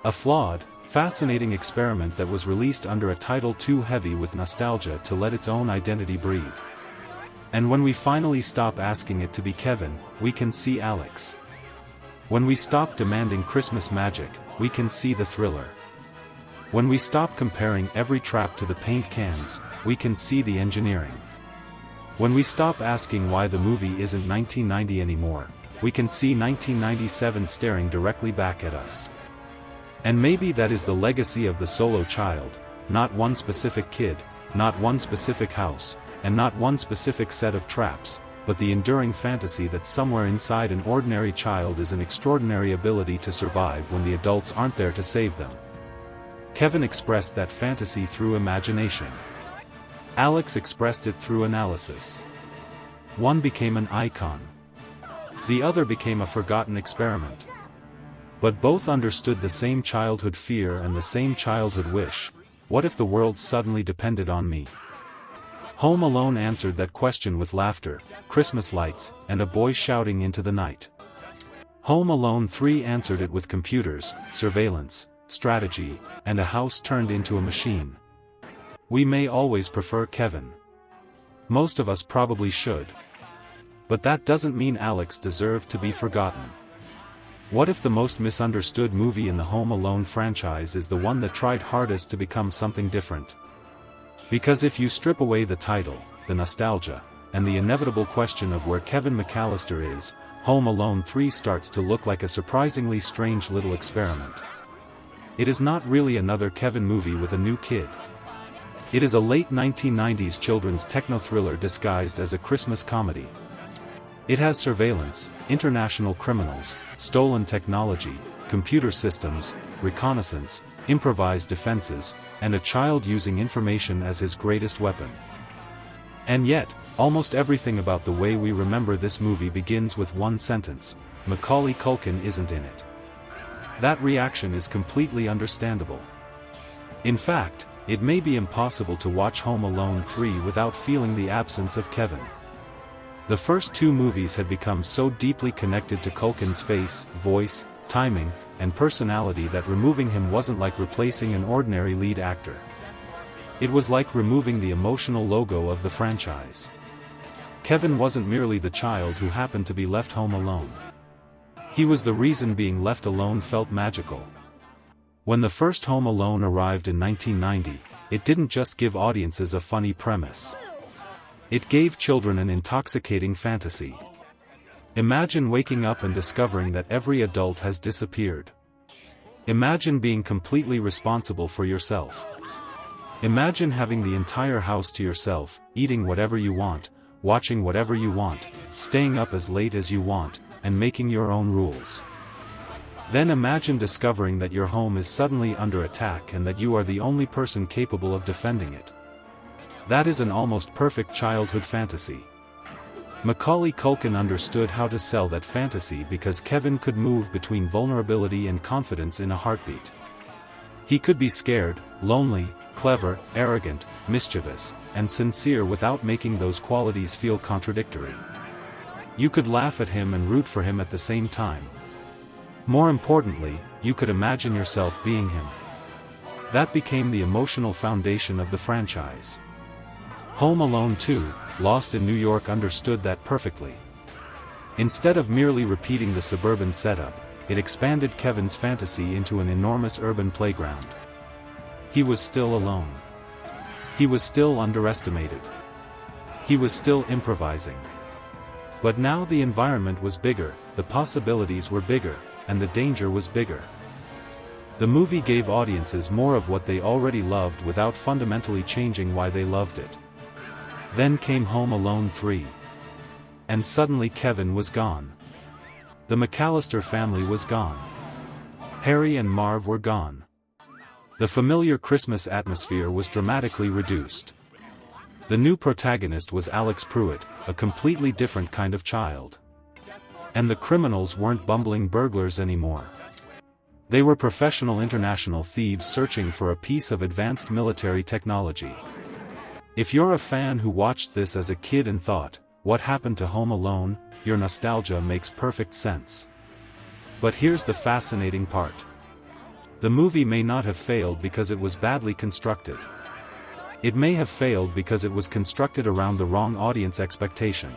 A flawed, fascinating experiment that was released under a title too heavy with nostalgia to let its own identity breathe. And when we finally stop asking it to be Kevin, we can see Alex. When we stop demanding Christmas magic, we can see the thriller. When we stop comparing every trap to the paint cans, we can see the engineering. When we stop asking why the movie isn't 1990 anymore, we can see 1997 staring directly back at us. And maybe that is the legacy of the solo child, not one specific kid, not one specific house, and not one specific set of traps, but the enduring fantasy that somewhere inside an ordinary child is an extraordinary ability to survive when the adults aren't there to save them. Kevin expressed that fantasy through imagination. Alex expressed it through analysis. One became an icon. The other became a forgotten experiment. But both understood the same childhood fear and the same childhood wish: what if the world suddenly depended on me? Home Alone answered that question with laughter, Christmas lights, and a boy shouting into the night. Home Alone 3 answered it with computers, surveillance, strategy, and a house turned into a machine. We may always prefer Kevin. Most of us probably should. But that doesn't mean Alex deserved to be forgotten. What if the most misunderstood movie in the Home Alone franchise is the one that tried hardest to become something different? Because if you strip away the title, the nostalgia, and the inevitable question of where Kevin McCallister is, Home Alone 3 starts to look like a surprisingly strange little experiment. It is not really another Kevin movie with a new kid. It is a late 1990s children's techno-thriller disguised as a Christmas comedy. It has surveillance, international criminals, stolen technology, computer systems, reconnaissance, improvised defenses, and a child using information as his greatest weapon. And yet, almost everything about the way we remember this movie begins with one sentence: Macaulay Culkin isn't in it. That reaction is completely understandable. In fact, it may be impossible to watch Home Alone 3 without feeling the absence of Kevin. The first two movies had become so deeply connected to Culkin's face, voice, timing, and personality that removing him wasn't like replacing an ordinary lead actor. It was like removing the emotional logo of the franchise. Kevin wasn't merely the child who happened to be left home alone. He was the reason being left alone felt magical. When the first Home Alone arrived in 1990, it didn't just give audiences a funny premise. It gave children an intoxicating fantasy. Imagine waking up and discovering that every adult has disappeared. Imagine being completely responsible for yourself. Imagine having the entire house to yourself, eating whatever you want, watching whatever you want, staying up as late as you want, and making your own rules. Then imagine discovering that your home is suddenly under attack and that you are the only person capable of defending it. That is an almost perfect childhood fantasy. Macaulay Culkin understood how to sell that fantasy because Kevin could move between vulnerability and confidence in a heartbeat. He could be scared, lonely, clever, arrogant, mischievous, and sincere without making those qualities feel contradictory. You could laugh at him and root for him at the same time. More importantly, you could imagine yourself being him. That became the emotional foundation of the franchise. Home Alone 2, Lost in New York understood that perfectly. Instead of merely repeating the suburban setup, it expanded Kevin's fantasy into an enormous urban playground. He was still alone. He was still underestimated. He was still improvising. But now the environment was bigger, the possibilities were bigger, and the danger was bigger. The movie gave audiences more of what they already loved without fundamentally changing why they loved it. Then came Home Alone 3. And suddenly Kevin was gone. The McCallister family was gone. Harry and Marv were gone. The familiar Christmas atmosphere was dramatically reduced. The new protagonist was Alex Pruitt, a completely different kind of child. And the criminals weren't bumbling burglars anymore. They were professional international thieves searching for a piece of advanced military technology. If you're a fan who watched this as a kid and thought, "What happened to Home Alone?" your nostalgia makes perfect sense. But here's the fascinating part. The movie may not have failed because it was badly constructed. It may have failed because it was constructed around the wrong audience expectation.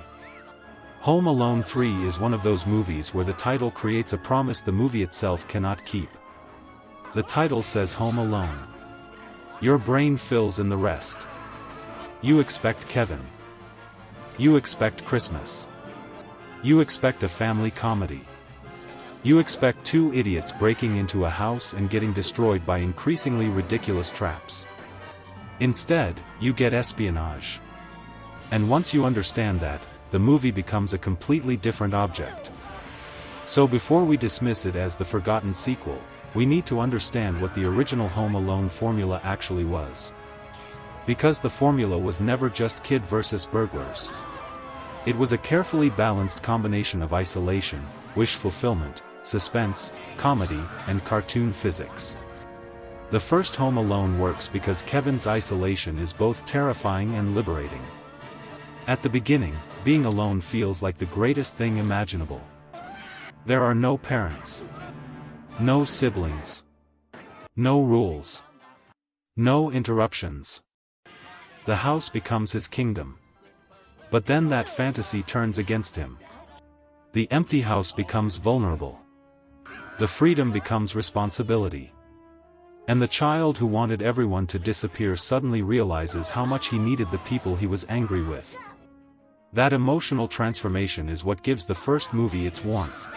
Home Alone 3 is one of those movies where the title creates a promise the movie itself cannot keep. The title says Home Alone. Your brain fills in the rest. You expect Kevin. You expect Christmas. You expect a family comedy. You expect two idiots breaking into a house and getting destroyed by increasingly ridiculous traps. Instead, you get espionage. And once you understand that, the movie becomes a completely different object. So before we dismiss it as the forgotten sequel, we need to understand what the original Home Alone formula actually was. Because the formula was never just kid versus burglars. It was a carefully balanced combination of isolation, wish fulfillment, suspense, comedy, and cartoon physics. The first Home Alone works because Kevin's isolation is both terrifying and liberating. At the beginning, being alone feels like the greatest thing imaginable. There are no parents. No siblings. No rules. No interruptions. The house becomes his kingdom. But then that fantasy turns against him. The empty house becomes vulnerable. The freedom becomes responsibility. And the child who wanted everyone to disappear suddenly realizes how much he needed the people he was angry with. That emotional transformation is what gives the first movie its warmth.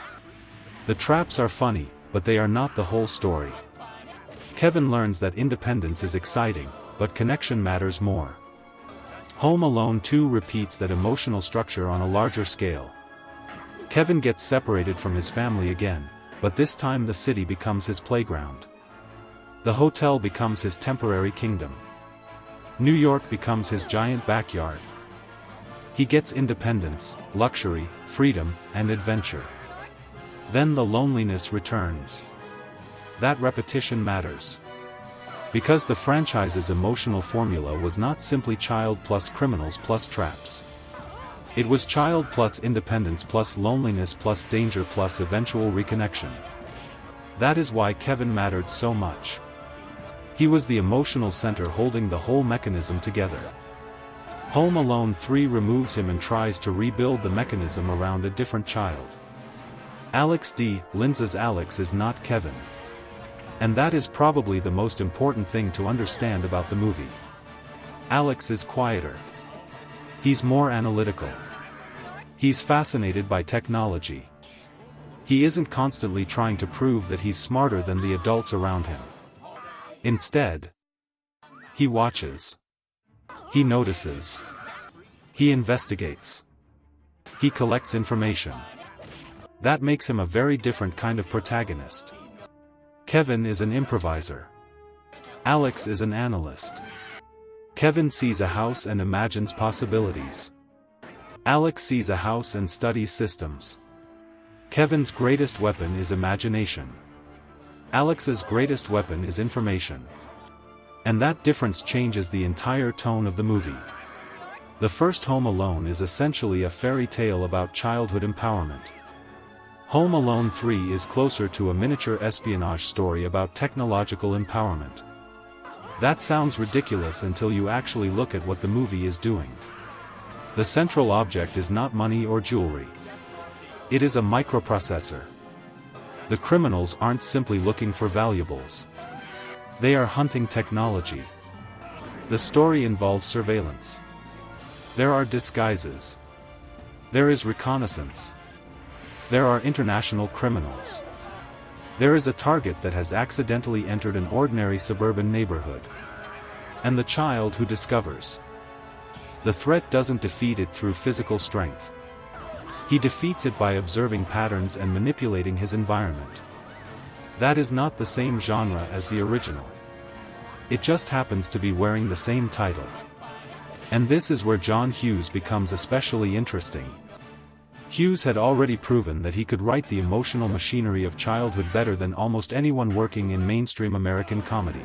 The traps are funny, but they are not the whole story. Kevin learns that independence is exciting, but connection matters more. Home Alone 2 repeats that emotional structure on a larger scale. Kevin gets separated from his family again, but this time the city becomes his playground. The hotel becomes his temporary kingdom. New York becomes his giant backyard. He gets independence, luxury, freedom, and adventure. Then the loneliness returns. That repetition matters. Because the franchise's emotional formula was not simply child plus criminals plus traps. It was child plus independence plus loneliness plus danger plus eventual reconnection. That is why Kevin mattered so much. He was the emotional center holding the whole mechanism together. Home Alone 3 removes him and tries to rebuild the mechanism around a different child. Linz's Alex is not Kevin. And that is probably the most important thing to understand about the movie. Alex is quieter. He's more analytical. He's fascinated by technology. He isn't constantly trying to prove that he's smarter than the adults around him. Instead, he watches. He notices. He investigates. He collects information. That makes him a very different kind of protagonist. Kevin is an improviser. Alex is an analyst. Kevin sees a house and imagines possibilities. Alex sees a house and studies systems. Kevin's greatest weapon is imagination. Alex's greatest weapon is information. And that difference changes the entire tone of the movie. The first Home Alone is essentially a fairy tale about childhood empowerment. Home Alone 3 is closer to a miniature espionage story about technological empowerment. That sounds ridiculous until you actually look at what the movie is doing. The central object is not money or jewelry. It is a microprocessor. The criminals aren't simply looking for valuables. They are hunting technology. The story involves surveillance. There are disguises. There is reconnaissance. There are international criminals. There is a target that has accidentally entered an ordinary suburban neighborhood. And the child who discovers. The threat doesn't defeat it through physical strength. He defeats it by observing patterns and manipulating his environment. That is not the same genre as the original. It just happens to be wearing the same title. And this is where John Hughes becomes especially interesting. Hughes had already proven that he could write the emotional machinery of childhood better than almost anyone working in mainstream American comedy.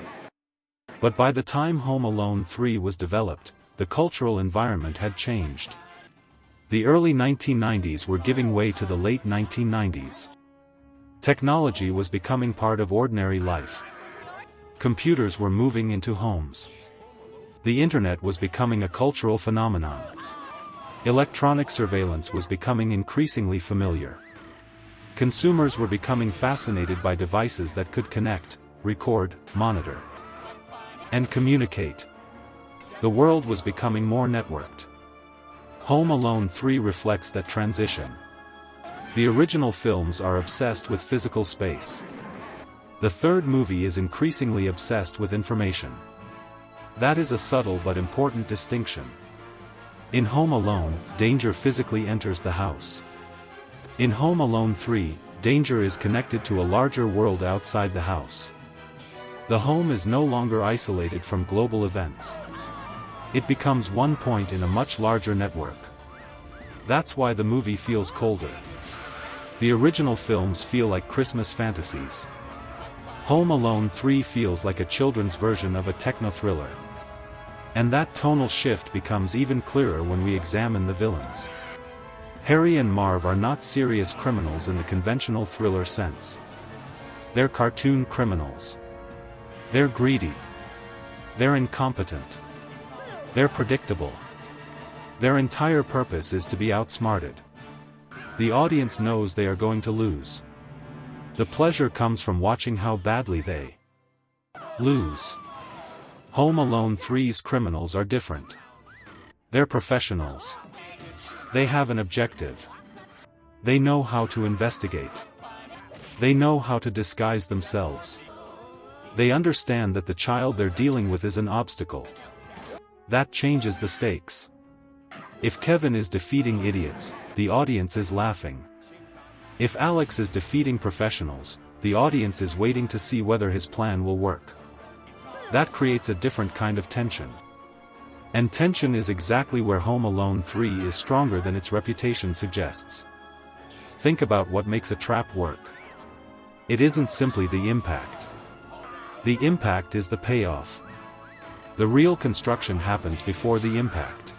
But by the time Home Alone 3 was developed, the cultural environment had changed. The early 1990s were giving way to the late 1990s. Technology was becoming part of ordinary life. Computers were moving into homes. The internet was becoming a cultural phenomenon. Electronic surveillance was becoming increasingly familiar. Consumers were becoming fascinated by devices that could connect, record, monitor, and communicate. The world was becoming more networked. Home Alone 3 reflects that transition. The original films are obsessed with physical space. The third movie is increasingly obsessed with information. That is a subtle but important distinction. In Home Alone, danger physically enters the house. In Home Alone 3, danger is connected to a larger world outside the house. The home is no longer isolated from global events. It becomes one point in a much larger network. That's why the movie feels colder. The original films feel like Christmas fantasies. Home Alone 3 feels like a children's version of a techno-thriller. And that tonal shift becomes even clearer when we examine the villains. Harry and Marv are not serious criminals in the conventional thriller sense. They're cartoon criminals. They're greedy. They're incompetent. They're predictable. Their entire purpose is to be outsmarted. The audience knows they are going to lose. The pleasure comes from watching how badly they lose. Home Alone 3's criminals are different. They're professionals. They have an objective. They know how to investigate. They know how to disguise themselves. They understand that the child they're dealing with is an obstacle. That changes the stakes. If Kevin is defeating idiots, the audience is laughing. If Alex is defeating professionals, the audience is waiting to see whether his plan will work. That creates a different kind of tension. And tension is exactly where Home Alone 3 is stronger than its reputation suggests. Think about what makes a trap work. It isn't simply the impact. The impact is the payoff. The real construction happens before the impact.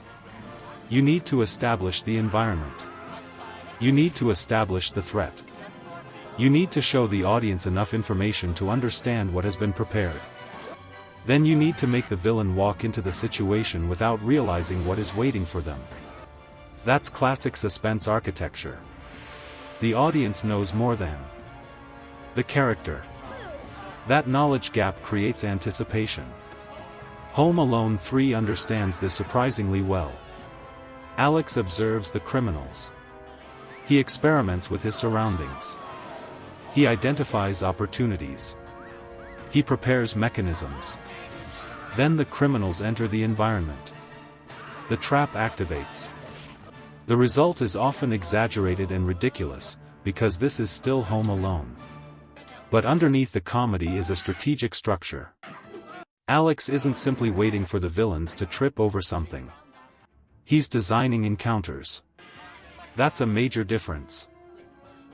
You need to establish the environment. You need to establish the threat. You need to show the audience enough information to understand what has been prepared. Then you need to make the villain walk into the situation without realizing what is waiting for them. That's classic suspense architecture. The audience knows more than the character. That knowledge gap creates anticipation. Home Alone 3 understands this surprisingly well. Alex observes the criminals. He experiments with his surroundings. He identifies opportunities. He prepares mechanisms. Then the criminals enter the environment. The trap activates. The result is often exaggerated and ridiculous, because this is still Home Alone. But underneath the comedy is a strategic structure. Alex isn't simply waiting for the villains to trip over something. He's designing encounters. That's a major difference.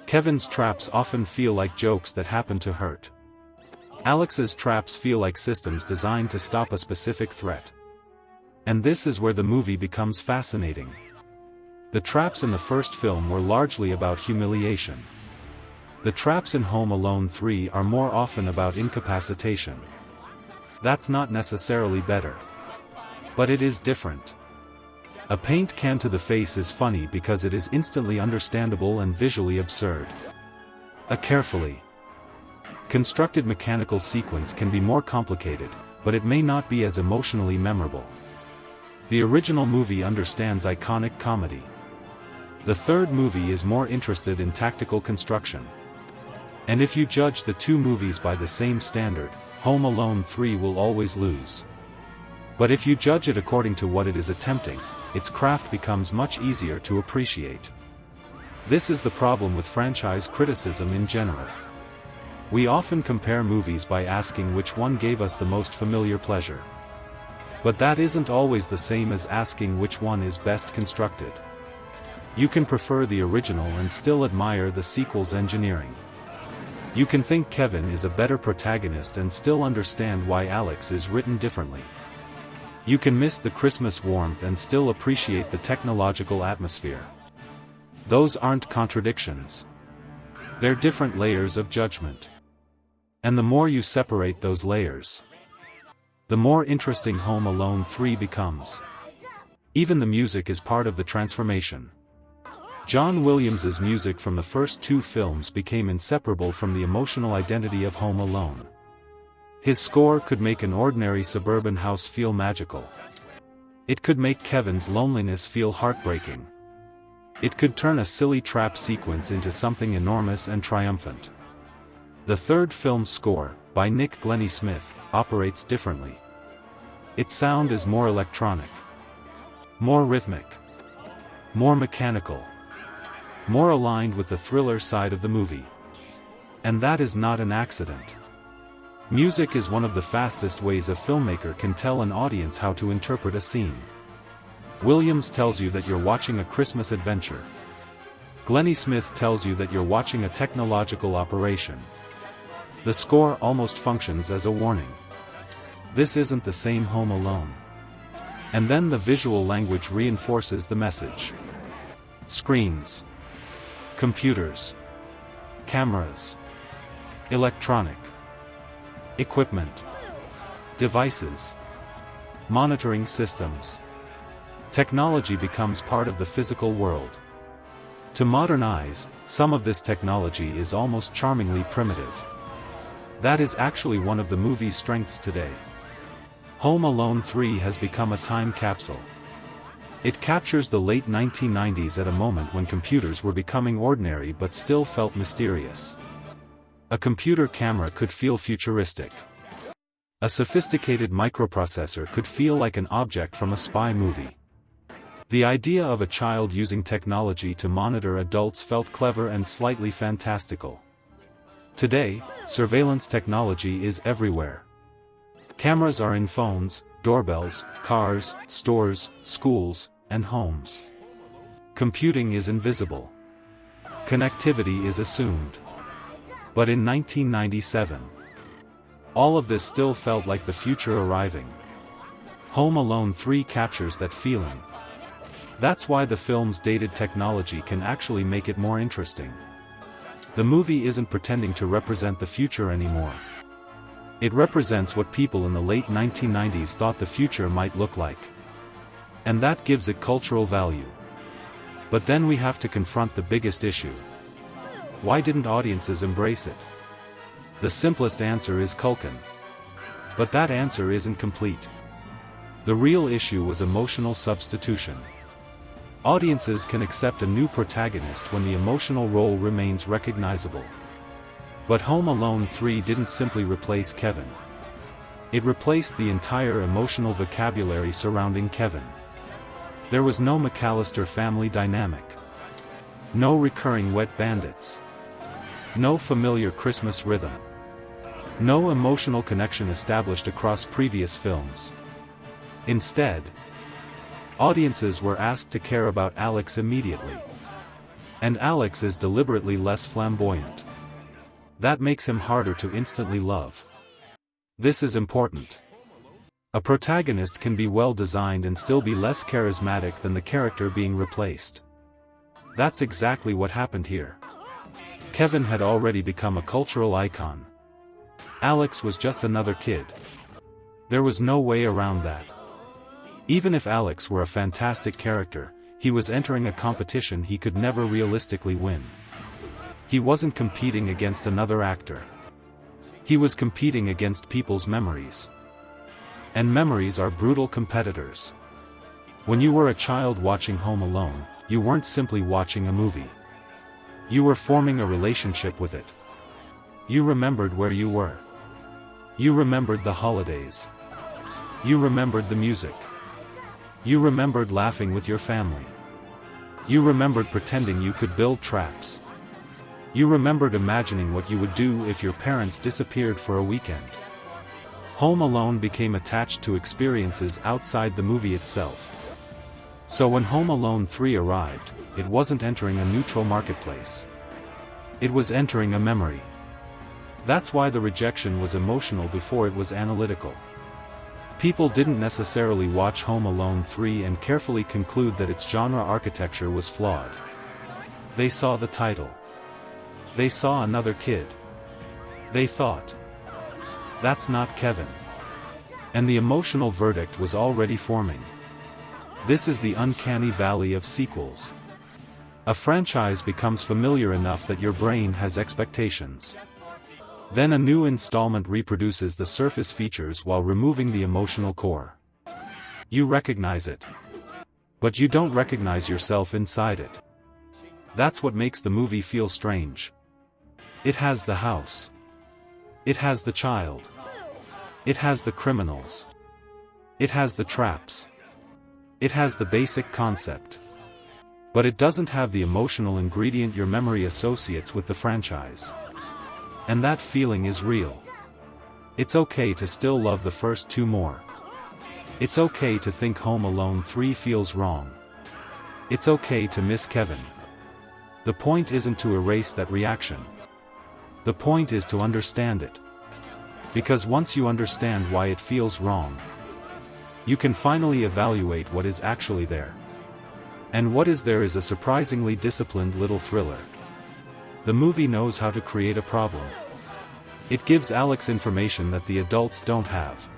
Kevin's traps often feel like jokes that happen to hurt. Alex's traps feel like systems designed to stop a specific threat. And this is where the movie becomes fascinating. The traps in the first film were largely about humiliation. The traps in Home Alone 3 are more often about incapacitation. That's not necessarily better. But it is different. A paint can to the face is funny because it is instantly understandable and visually absurd. A carefully constructed mechanical sequence can be more complicated, but it may not be as emotionally memorable. The original movie understands iconic comedy. The third movie is more interested in tactical construction. And if you judge the two movies by the same standard, Home Alone 3 will always lose. But if you judge it according to what it is attempting, its craft becomes much easier to appreciate. This is the problem with franchise criticism in general. We often compare movies by asking which one gave us the most familiar pleasure. But that isn't always the same as asking which one is best constructed. You can prefer the original and still admire the sequel's engineering. You can think Kevin is a better protagonist and still understand why Alex is written differently. You can miss the Christmas warmth and still appreciate the technological atmosphere. Those aren't contradictions. They're different layers of judgment. And the more you separate those layers, the more interesting Home Alone 3 becomes. Even the music is part of the transformation. John Williams's music from the first two films became inseparable from the emotional identity of Home Alone. His score could make an ordinary suburban house feel magical. It could make Kevin's loneliness feel heartbreaking. It could turn a silly trap sequence into something enormous and triumphant. The third film's score, by Nick Glennie Smith, operates differently. Its sound is more electronic. More rhythmic. More mechanical. More aligned with the thriller side of the movie. And that is not an accident. Music is one of the fastest ways a filmmaker can tell an audience how to interpret a scene. Williams tells you that you're watching a Christmas adventure. Glennie Smith tells you that you're watching a technological operation. The score almost functions as a warning. This isn't the same Home Alone. And then the visual language reinforces the message. Screens. Computers. Cameras. Electronic equipment. Devices. Monitoring systems. Technology becomes part of the physical world. To modernize, some of this technology is almost charmingly primitive. That is actually one of the movie's strengths today. Home Alone 3 has become a time capsule. It captures the late 1990s at a moment when computers were becoming ordinary but still felt mysterious. A computer camera could feel futuristic. A sophisticated microprocessor could feel like an object from a spy movie. The idea of a child using technology to monitor adults felt clever and slightly fantastical. Today, surveillance technology is everywhere. Cameras are in phones, doorbells, cars, stores, schools, and homes. Computing is invisible. Connectivity is assumed. But in 1997, all of this still felt like the future arriving. Home Alone 3 captures that feeling. That's why the film's dated technology can actually make it more interesting. The movie isn't pretending to represent the future anymore. It represents what people in the late 1990s thought the future might look like. And that gives it cultural value. But then we have to confront the biggest issue. Why didn't audiences embrace it? The simplest answer is Culkin. But that answer isn't complete. The real issue was emotional substitution. Audiences can accept a new protagonist when the emotional role remains recognizable. But Home Alone 3 didn't simply replace Kevin. It replaced the entire emotional vocabulary surrounding Kevin. There was no McCallister family dynamic. No recurring wet bandits. No familiar Christmas rhythm. No emotional connection established across previous films. Instead, audiences were asked to care about Alex immediately. And Alex is deliberately less flamboyant. That makes him harder to instantly love. This is important. A protagonist can be well designed and still be less charismatic than the character being replaced. That's exactly what happened here. Kevin had already become a cultural icon. Alex was just another kid. There was no way around that. Even if Alex were a fantastic character, he was entering a competition he could never realistically win. He wasn't competing against another actor. He was competing against people's memories. And memories are brutal competitors. When you were a child watching Home Alone, you weren't simply watching a movie. You were forming a relationship with it. You remembered where you were. You remembered the holidays. You remembered the music. You remembered laughing with your family. You remembered pretending you could build traps. You remembered imagining what you would do if your parents disappeared for a weekend. Home Alone became attached to experiences outside the movie itself. So when Home Alone 3 arrived, it wasn't entering a neutral marketplace. It was entering a memory. That's why the rejection was emotional before it was analytical. People didn't necessarily watch Home Alone 3 and carefully conclude that its genre architecture was flawed. They saw the title. They saw another kid. They thought, "That's not Kevin." And the emotional verdict was already forming. This is the uncanny valley of sequels. A franchise becomes familiar enough that your brain has expectations. Then a new installment reproduces the surface features while removing the emotional core. You recognize it. But you don't recognize yourself inside it. That's what makes the movie feel strange. It has the house. It has the child. It has the criminals. It has the traps. It has the basic concept. But it doesn't have the emotional ingredient your memory associates with the franchise. And that feeling is real. It's okay to still love the first two more. It's okay to think Home Alone 3 feels wrong. It's okay to miss Kevin. The point isn't to erase that reaction. The point is to understand it. Because once you understand why it feels wrong, you can finally evaluate what is actually there. And what is there is a surprisingly disciplined little thriller. The movie knows how to create a problem. It gives Alex information that the adults don't have.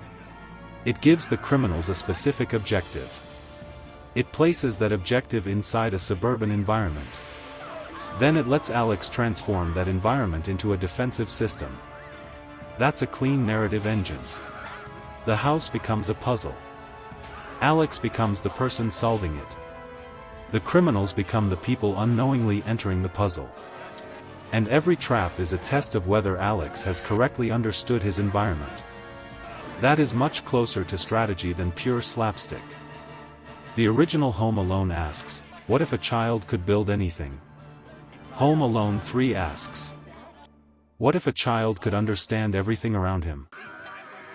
It gives the criminals a specific objective. It places that objective inside a suburban environment. Then it lets Alex transform that environment into a defensive system. That's a clean narrative engine. The house becomes a puzzle. Alex becomes the person solving it. The criminals become the people unknowingly entering the puzzle. And every trap is a test of whether Alex has correctly understood his environment. That is much closer to strategy than pure slapstick. The original Home Alone asks, what if a child could build anything? Home Alone 3 asks, what if a child could understand everything around him?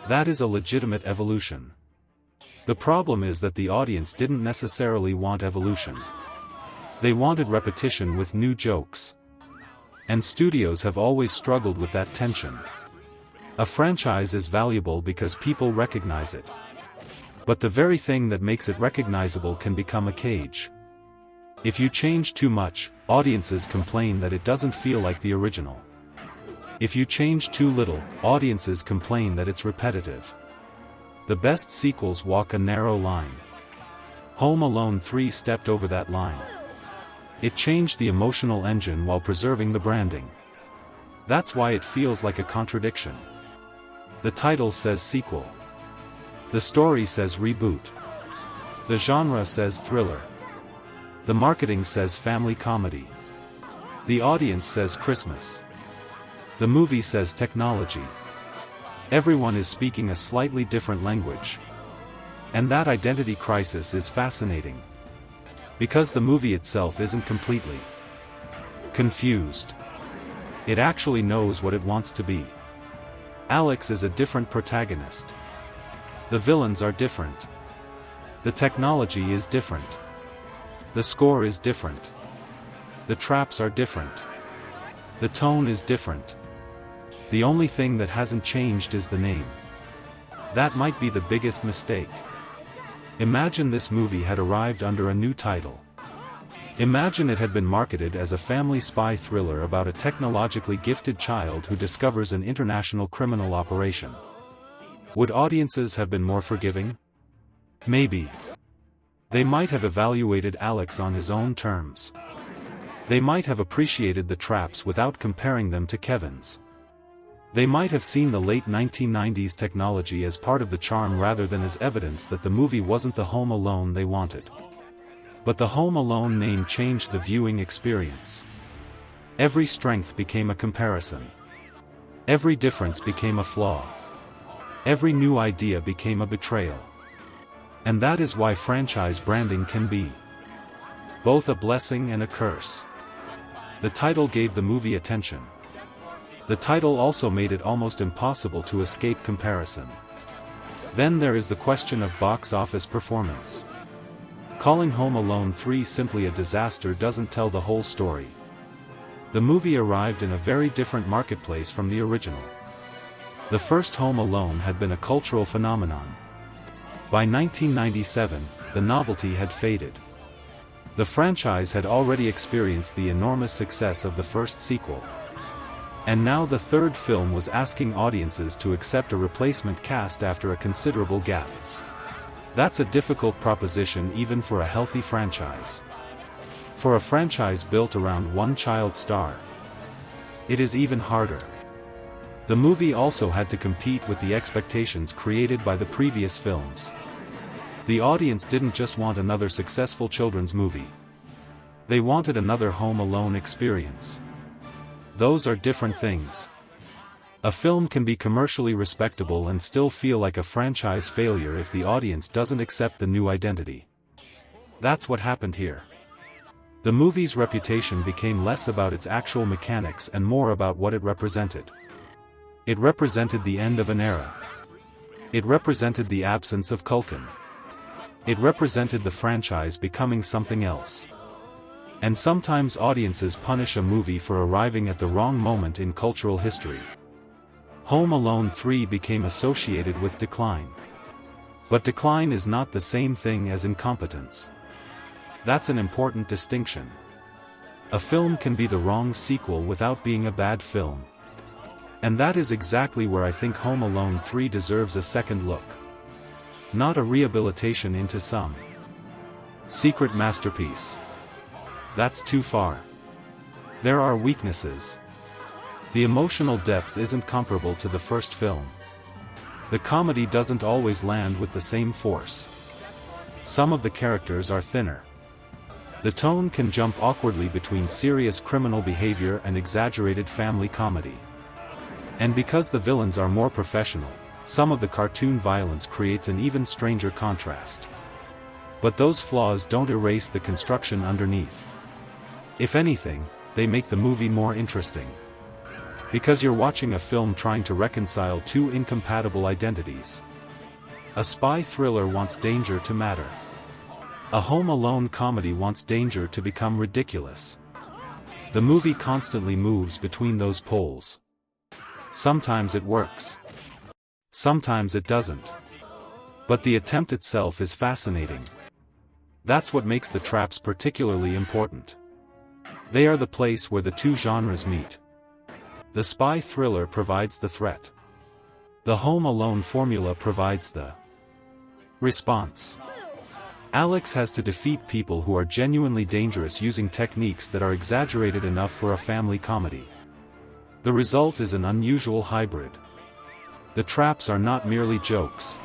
That is a legitimate evolution. The problem is that the audience didn't necessarily want evolution. They wanted repetition with new jokes. And studios have always struggled with that tension. A franchise is valuable because people recognize it. But the very thing that makes it recognizable can become a cage. If you change too much, audiences complain that it doesn't feel like the original. If you change too little, audiences complain that it's repetitive. The best sequels walk a narrow line. Home Alone 3 stepped over that line. It changed the emotional engine while preserving the branding. That's why it feels like a contradiction. The title says sequel. The story says reboot. The genre says thriller. The marketing says family comedy. The audience says Christmas. The movie says technology. Everyone is speaking a slightly different language. And that identity crisis is fascinating. Because the movie itself isn't completely confused. It actually knows what it wants to be. Alex is a different protagonist. The villains are different. The technology is different. The score is different. The traps are different. The tone is different. The only thing that hasn't changed is the name. That might be the biggest mistake. Imagine this movie had arrived under a new title. Imagine it had been marketed as a family spy thriller about a technologically gifted child who discovers an international criminal operation. Would audiences have been more forgiving? Maybe. They might have evaluated Alex on his own terms. They might have appreciated the traps without comparing them to Kevin's. They might have seen the late 1990s technology as part of the charm rather than as evidence that the movie wasn't the Home Alone they wanted. But the Home Alone name changed the viewing experience. Every strength became a comparison. Every difference became a flaw. Every new idea became a betrayal. And that is why franchise branding can be both a blessing and a curse. The title gave the movie attention. The title also made it almost impossible to escape comparison. Then there is the question of box office performance. Calling Home Alone 3 simply a disaster doesn't tell the whole story. The movie arrived in a very different marketplace from the original. The first Home Alone had been a cultural phenomenon. By 1997, the novelty had faded. The franchise had already experienced the enormous success of the first sequel. And now the third film was asking audiences to accept a replacement cast after a considerable gap. That's a difficult proposition even for a healthy franchise. For a franchise built around one child star, it is even harder. The movie also had to compete with the expectations created by the previous films. The audience didn't just want another successful children's movie. They wanted another Home Alone experience. Those are different things. A film can be commercially respectable and still feel like a franchise failure if the audience doesn't accept the new identity. That's what happened here. The movie's reputation became less about its actual mechanics and more about what it represented. It represented the end of an era. It represented the absence of Culkin. It represented the franchise becoming something else. And sometimes audiences punish a movie for arriving at the wrong moment in cultural history. Home Alone 3 became associated with decline. But decline is not the same thing as incompetence. That's an important distinction. A film can be the wrong sequel without being a bad film. And that is exactly where I think Home Alone 3 deserves a second look. Not a rehabilitation into some secret masterpiece. That's too far. There are weaknesses. The emotional depth isn't comparable to the first film. The comedy doesn't always land with the same force. Some of the characters are thinner. The tone can jump awkwardly between serious criminal behavior and exaggerated family comedy. And because the villains are more professional, some of the cartoon violence creates an even stranger contrast. But those flaws don't erase the construction underneath. If anything, they make the movie more interesting. Because you're watching a film trying to reconcile two incompatible identities. A spy thriller wants danger to matter. A Home Alone comedy wants danger to become ridiculous. The movie constantly moves between those poles. Sometimes it works. Sometimes it doesn't. But the attempt itself is fascinating. That's what makes the traps particularly important. They are the place where the two genres meet. The spy thriller provides the threat. The Home Alone formula provides the response. Alex has to defeat people who are genuinely dangerous using techniques that are exaggerated enough for a family comedy. The result is an unusual hybrid. The traps are not merely jokes.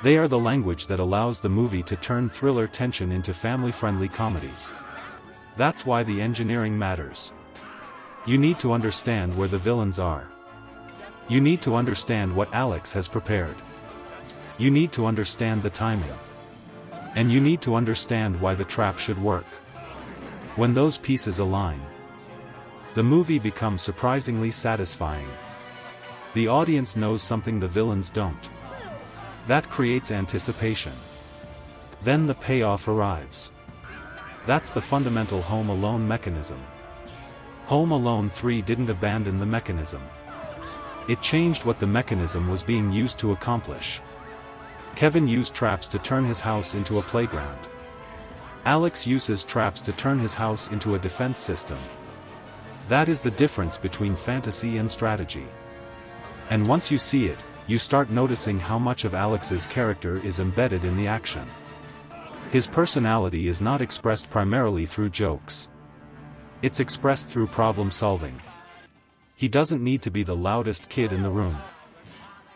They are the language that allows the movie to turn thriller tension into family-friendly comedy. That's why the engineering matters. You need to understand where the villains are. You need to understand what Alex has prepared. You need to understand the timing. And you need to understand why the trap should work. When those pieces align, the movie becomes surprisingly satisfying. The audience knows something the villains don't. That creates anticipation. Then the payoff arrives. That's the fundamental Home Alone mechanism. Home Alone 3 didn't abandon the mechanism. It changed what the mechanism was being used to accomplish. Kevin used traps to turn his house into a playground. Alex uses traps to turn his house into a defense system. That is the difference between fantasy and strategy. And once you see it, you start noticing how much of Alex's character is embedded in the action. His personality is not expressed primarily through jokes. It's expressed through problem solving. He doesn't need to be the loudest kid in the room.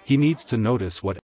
He needs to notice what